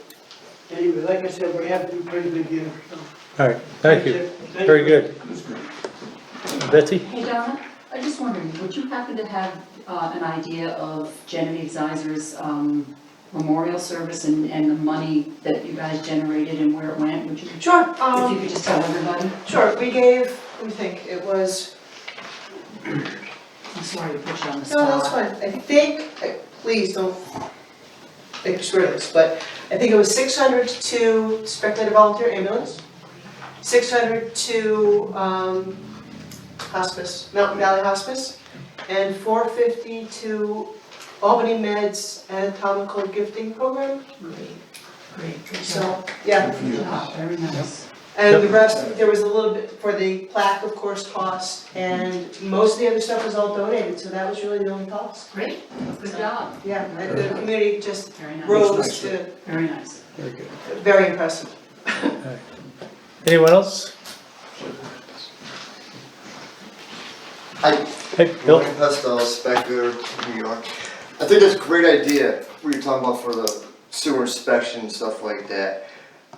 anyway, like I said, we're having a pretty good year, so. All right, thank you. Very good. Betsy? Hey Donna, I just wondering, would you happen to have an idea of Genevieve Zeiser's memorial service and the money that you guys generated and where it went? Would you, Sure, if you could just tell everybody? sure, we gave, let me think, it was, I'm sorry to put you on the no, spot. that's fine, I think, please don't make me swear this, but I think it was 600 to Spectator Volunteer Ambulance, 600 to Hospice, Mountain Valley Hospice, and 450 to Albany Meds Anatomical Gifting Program. Great, good job. So, yeah, Good job, very nice. and the rest, there was a little bit for the plaque, of course, cost, and most of the other stuff was all donated, so that was really the only cost. Great, good job. Yeah, and the community just Very nice. rose to, Very nice. Very good. very impressive. Anyone else? Hi, Hey, Bill? William Pestel, Spectre, New York. I think that's a great idea, what you're talking about for the sewer inspection and stuff like that.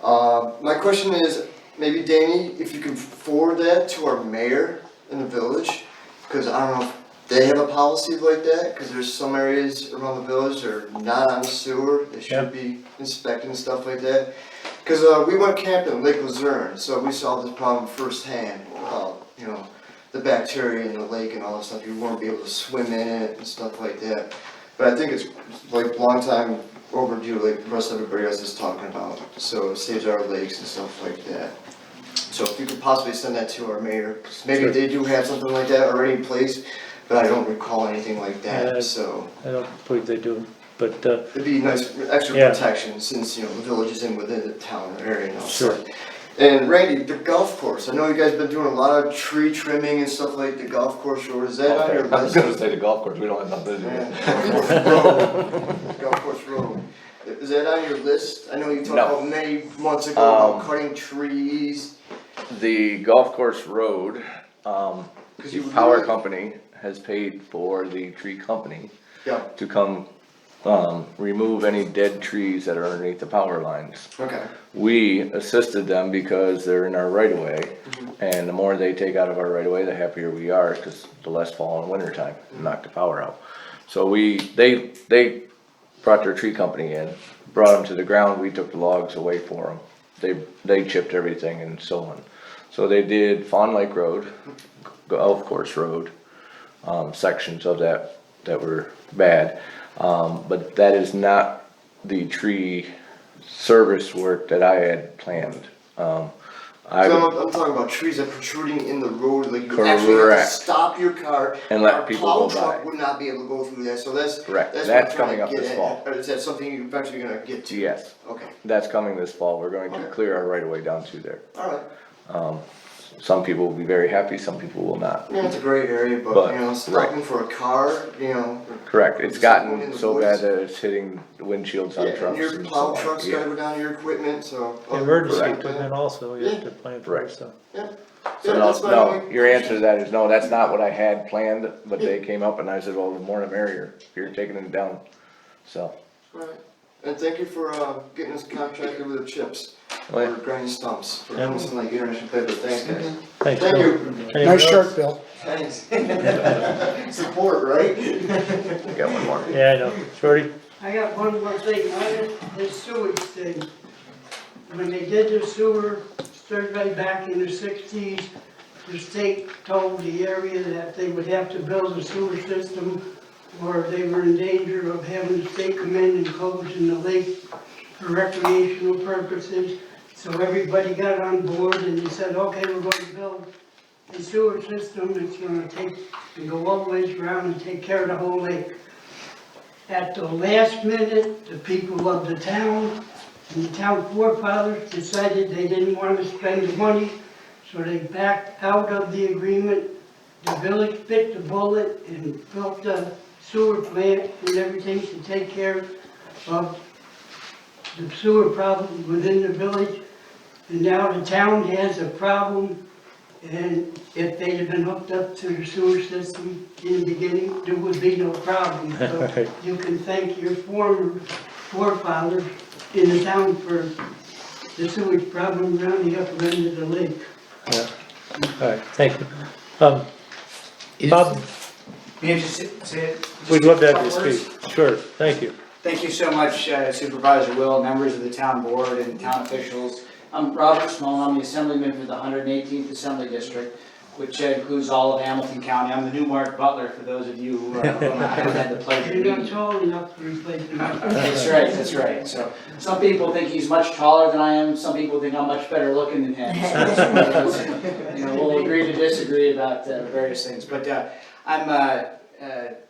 My question is, maybe Danny, if you can forward that to our mayor in the village, because I don't know if they have a policy like that, because there's some areas around the village that are not on the sewer, they should be inspecting and stuff like that. Because we went camping in Lake Luzerne, so we saw this problem firsthand, you know, the bacteria in the lake and all that stuff, you weren't able to swim in it and stuff like that. But I think it's like long time overdue, like the rest of everybody else is talking about, so it saves our lakes and stuff like that. So if you could possibly send that to our mayor, 'cause maybe Sure. they do have something like that already in place, but I don't recall anything like Yeah. that, so. I don't believe they do, but, It'd be nice, extra Yeah. protection, since, you know, the village is in within the town area and all. Sure. And Randy, the golf course, I know you guys been doing a lot of tree trimming and stuff like the golf course road, is that on your Okay, I was list? gonna say the golf course, we don't have nothing to do with it. Golf course road, is that on your list? I know you talked No. about many months ago about Um, cutting trees. The golf course road, 'Cause you the power really- company has paid for the tree company Yeah, to come, remove any dead trees that are underneath the power lines. okay, We assisted them because they're in our right of way, and the more they take out of our right of way, the happier we are, cause the less fall in winter time, knock the power out. So they brought their tree company in, brought them to the ground, we took the logs away for them. They chipped everything and so on. So they did Fawn Lake Road, Golf Course Road, sections of that were bad. But that is not the tree service work that I had planned. so I'm talking about trees that are protruding in the road, like you actually have to Correct. stop your car. And let Our people plow go truck by. would not be able to go through that, so that's. Correct. That's That's what I'm trying coming to up get this at. fall. Or is that something you're eventually gonna get to? Yes, Okay, that's coming this fall, we're going to Okay. clear our right of way down through there. alright. Some people will be very happy, some people will not. Yeah, it's a great area, but, But, you know, right. stopping for a car, you know. Correct, it's Someone in gotten the so woods. bad that it's hitting the windshields on Yeah, and trucks your and so plow on. truck's Yeah. gotta go down to your equipment, so. emergency Correct. equipment also, you have to plan for, Right. so. Yeah. So Yeah, no, that's my no, only your answer to that is no, that's not what I had planned, but they came up and I said, well, the more the merrier, if you're taking it down, so. Right. And thank you for, getting us contracted with the chips, Oh, yeah. for grinding stumps, for Yeah. almost like international paper, thanks guys. Thanks, Thank Bill. you. Anyone Nice else? shirt, Bill. Thanks. Support, right? I got one more. Yeah, I know, Shorty? I got one more thing, on this sewage thing. When they did the sewer survey back in the 60s, the state told the area that they would have to build a sewer system or they were in danger of having the state come in and close in the lake for recreational purposes. So everybody got on board and they said, okay, we're going to build a sewer system that's gonna take, and go all the way around and take care of the whole lake. At the last minute, the people of the town and the town forefathers decided they didn't want to spend the money, so they backed out of the agreement. The village bit the bullet and built the sewer plant and everything to take care of the sewer problem within the village. And now the town has a problem, and if they'd have been hooked up to the sewer system in the beginning, there would be no problem. So Right. you can thank your former forefathers in the town for the sewage problem around the upper end of the lake. Yeah, all right, thank you. Bob, May I just say it? we'd love to have you Couple words? speak. Sure, thank you. Thank you so much Supervisor Will, members of the town board and town officials. I'm Robert Small, I'm the assemblyman for the 118th Assembly District, which includes all of Hamilton County. I'm the new Mark Butler, for those of you who haven't had the pleasure of You're meeting. not tall enough to replace me. That's right. So some people think he's much taller than I am, some people think I'm much better looking than him. So, you know, we'll agree to disagree about various things. But I'm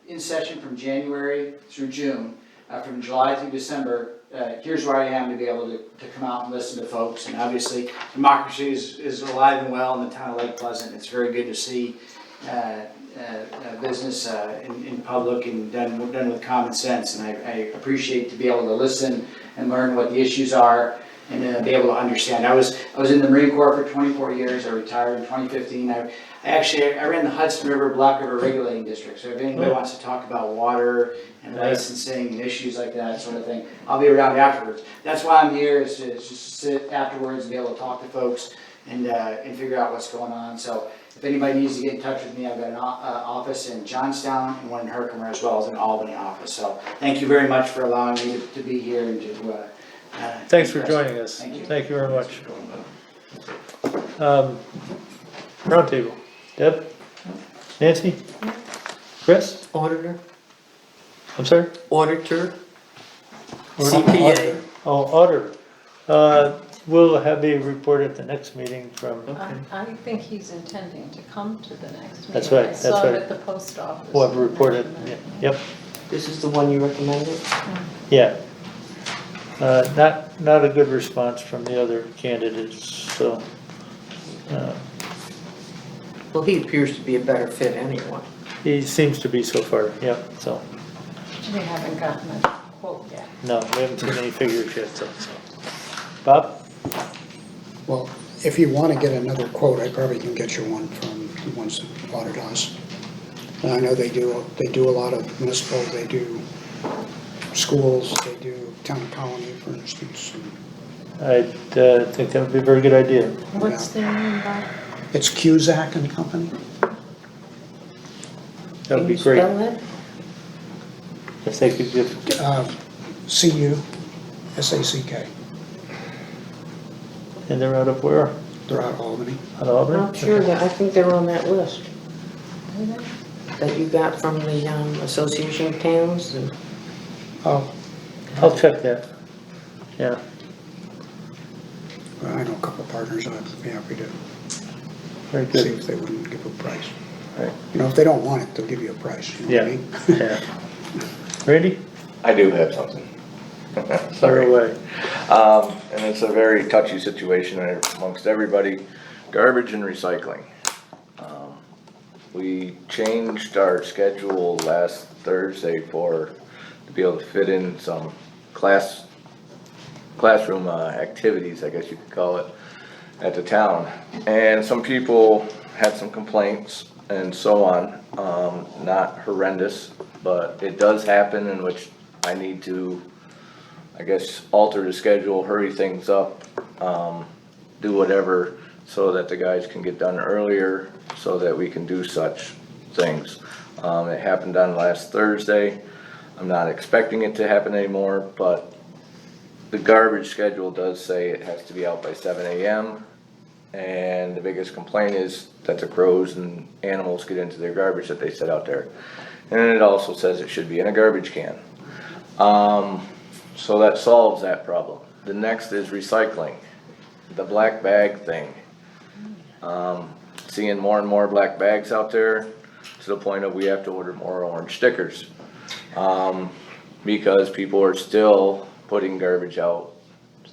in session from January through June, from July through December. Here's where I am to be able to come out and listen to folks. And obviously, democracy is alive and well in the town of Lake Pleasant. It's very good to see business in public and done with common sense. And I appreciate to be able to listen and learn what the issues are and be able to understand. I was I was in the Marine Corps for 24 years, I retired in 2015. I ran the Hudson River Black River Regulating District, so if anybody wants to talk about water and licensing and issues like that sort of thing, I'll be around afterwards. That's why I'm here, is to just sit afterwards and be able to talk to folks and figure out what's going on. So if anybody needs to get in touch with me, I've got an office in Johnstown and one in Herkimer, as well as an Albany office. So thank you very much for allowing me to be here and to Thanks for joining us. Thank you. Thank you very much. Roundtable. Deb? Nancy? Chris? Auditor, I'm sorry? auditor, CPA. Oh, auditor. We'll have a report at the next meeting from I think he's intending to come to the next meeting. That's right, I that's saw it right. at the post office. We'll have a report at, yep, This is the one you recommended? yeah. Not a good response from the other candidates, so. Well, he appears to be a better fit anyway. He seems to be so far, yeah, so, We haven't gotten a quote yet. no, we haven't seen any figures yet, so. Bob? Well, if you want to get another quote, I probably can get you one from the ones that audit us. And I know they do a lot of municipal, they do schools, they do town colony, for instance. I think that would be a very good idea. What's their name, Bob? It's Cusack and Company. That would be Can you great. spell that? If they could give, CUSACK. and they're out of where? They're out of Albany. Out of Auburn? I'm sure that, I think they're on that list that you got from the Association of Towns and. Oh, I'll check that, yeah. well, I know a couple of partners, I'd be happy to Very see good. if they wouldn't give a price. Right. You know, if they don't want it, they'll give you a price, you know what I mean? Yeah. Randy? I do have something. Fire Sorry. away. And it's a very touchy situation amongst everybody, garbage and recycling. We changed our schedule last Thursday to be able to fit in some classroom activities, I guess you could call it, at the town. And some people had some complaints and so on, not horrendous, but it does happen, in which I need to, I guess, alter the schedule, hurry things up, do whatever, so that the guys can get done earlier, so that we can do such things. It happened on last Thursday. I'm not expecting it to happen anymore, but the garbage schedule does say it has to be out by 7 AM. And the biggest complaint is that the crows and animals get into their garbage that they set out there. And it also says it should be in a garbage can. So that solves that problem. The next is recycling, the black bag thing. Seeing more and more black bags out there, to the point of we have to order more orange stickers. Because people are still putting garbage out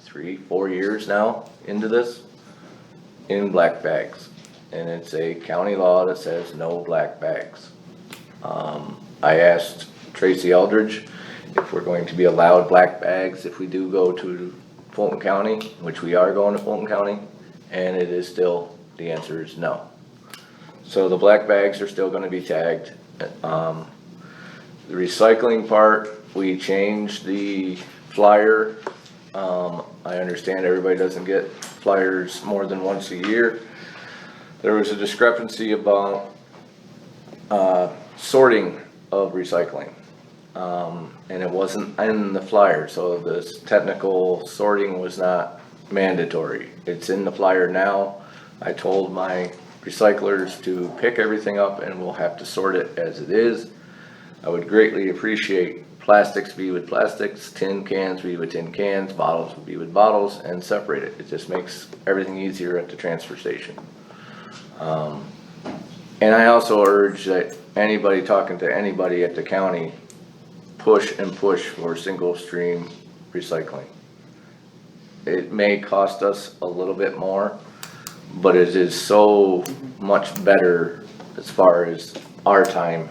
3-4 years now into this in black bags. And it's a county law that says no black bags. I asked Tracy Eldridge if we're going to be allowed black bags if we do go to Fulton County, which we are going to Fulton County, and it is still, the answer is no. So the black bags are still gonna be tagged. The recycling part, we changed the flyer. I understand everybody doesn't get flyers more than once a year. There was a discrepancy about sorting of recycling. And it wasn't in the flyer, so this technical sorting was not mandatory. It's in the flyer now. I told my recyclers to pick everything up and we'll have to sort it as it is. I would greatly appreciate plastics be with plastics, tin cans be with tin cans, bottles would be with bottles, and separate it. It just makes everything easier at the transfer station. And I also urge that anybody talking to anybody at the county push for single stream recycling. It may cost us a little bit more, but it is so much better as far as our time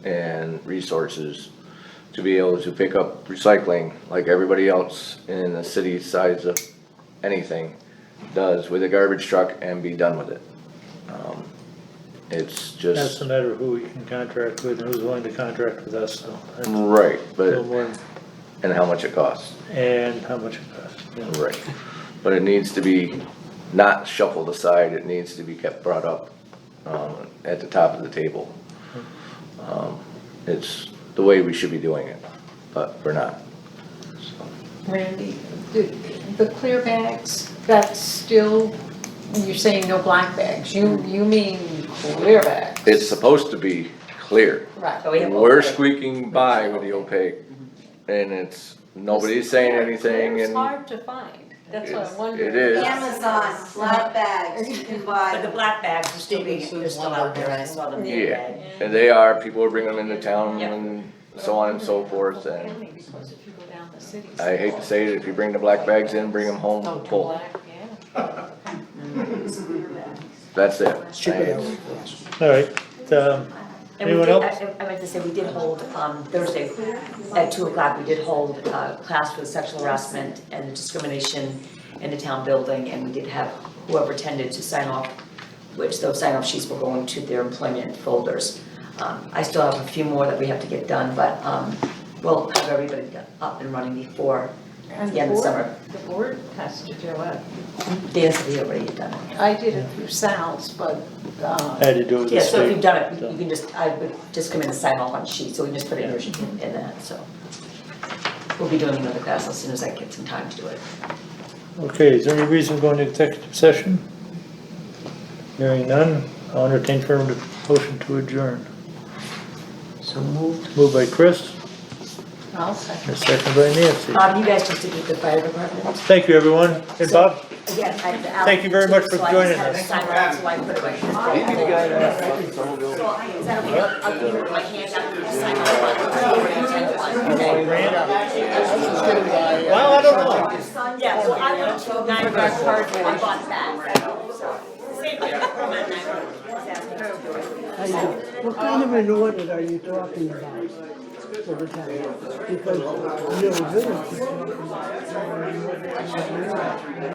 and resources to be able to pick up recycling like everybody else in the city size of anything does with a garbage truck and be done with it. It's That's just, a matter of who we can contract with and who's willing to contract with us, so. that's a right, little but, more, and how much it costs. and how much it costs. Yeah. Right, but it needs to be not shuffled aside, it needs to be kept brought up, at the top of the table. It's the way we should be doing it, but we're not. Randy, the clear bags, that's still, you're saying no black bags, you mean clear bags? It's supposed to be clear. Right. We're squeaking by with the opaque, and it's, nobody's saying anything, It's and hard to find, that's what I'm wondering. it is. Amazon, black bags, you can buy But the them. black bags are still being, they're still out there, I saw them the other Yeah, day. and they are, people are bringing them into town Yep. and so on and so forth, and Because if you go down the city. I hate to say it, if you bring the black bags in, bring them home Oh, full. black, yeah. That's it. It's cheaper that way for us. All right, And we anyone did, else? I meant to say, we did hold, Thursday at 2 o'clock, we did hold a class for sexual harassment and discrimination in the town building, and we did have whoever attended to sign off, which those sign off sheets were going to their employment folders. I still have a few more that we have to get done, but, we'll have everybody up and running before And the end of the summer. The board has to do it. Dan said he already had done it. I did it through Sal's, but, Had to do with the Yeah, so if you've state. done it, you can just, I would just come in and sign off on sheet, so we can just put it in that, so. We'll be doing another class as soon as I get some time to do it. Okay, is there any reason going to executive session? Hearing none, I'll entertain for a motion to adjourn. So moved. Moved by Chris, I'll second. and second by Nancy. You guys just did the fire department? Thank you, everyone, and Bob, Again, Thank you very much for joining us. So I just had to sign off, so I put it right here. So is that okay? I'll give you my hand out, you sign off. Okay. Well, I don't know. Yeah, so I went to a Niagara card, I bought that, so. Same thing, from that Niagara. What kind of an audit are you talking about for the town? Because, you know, village is talking about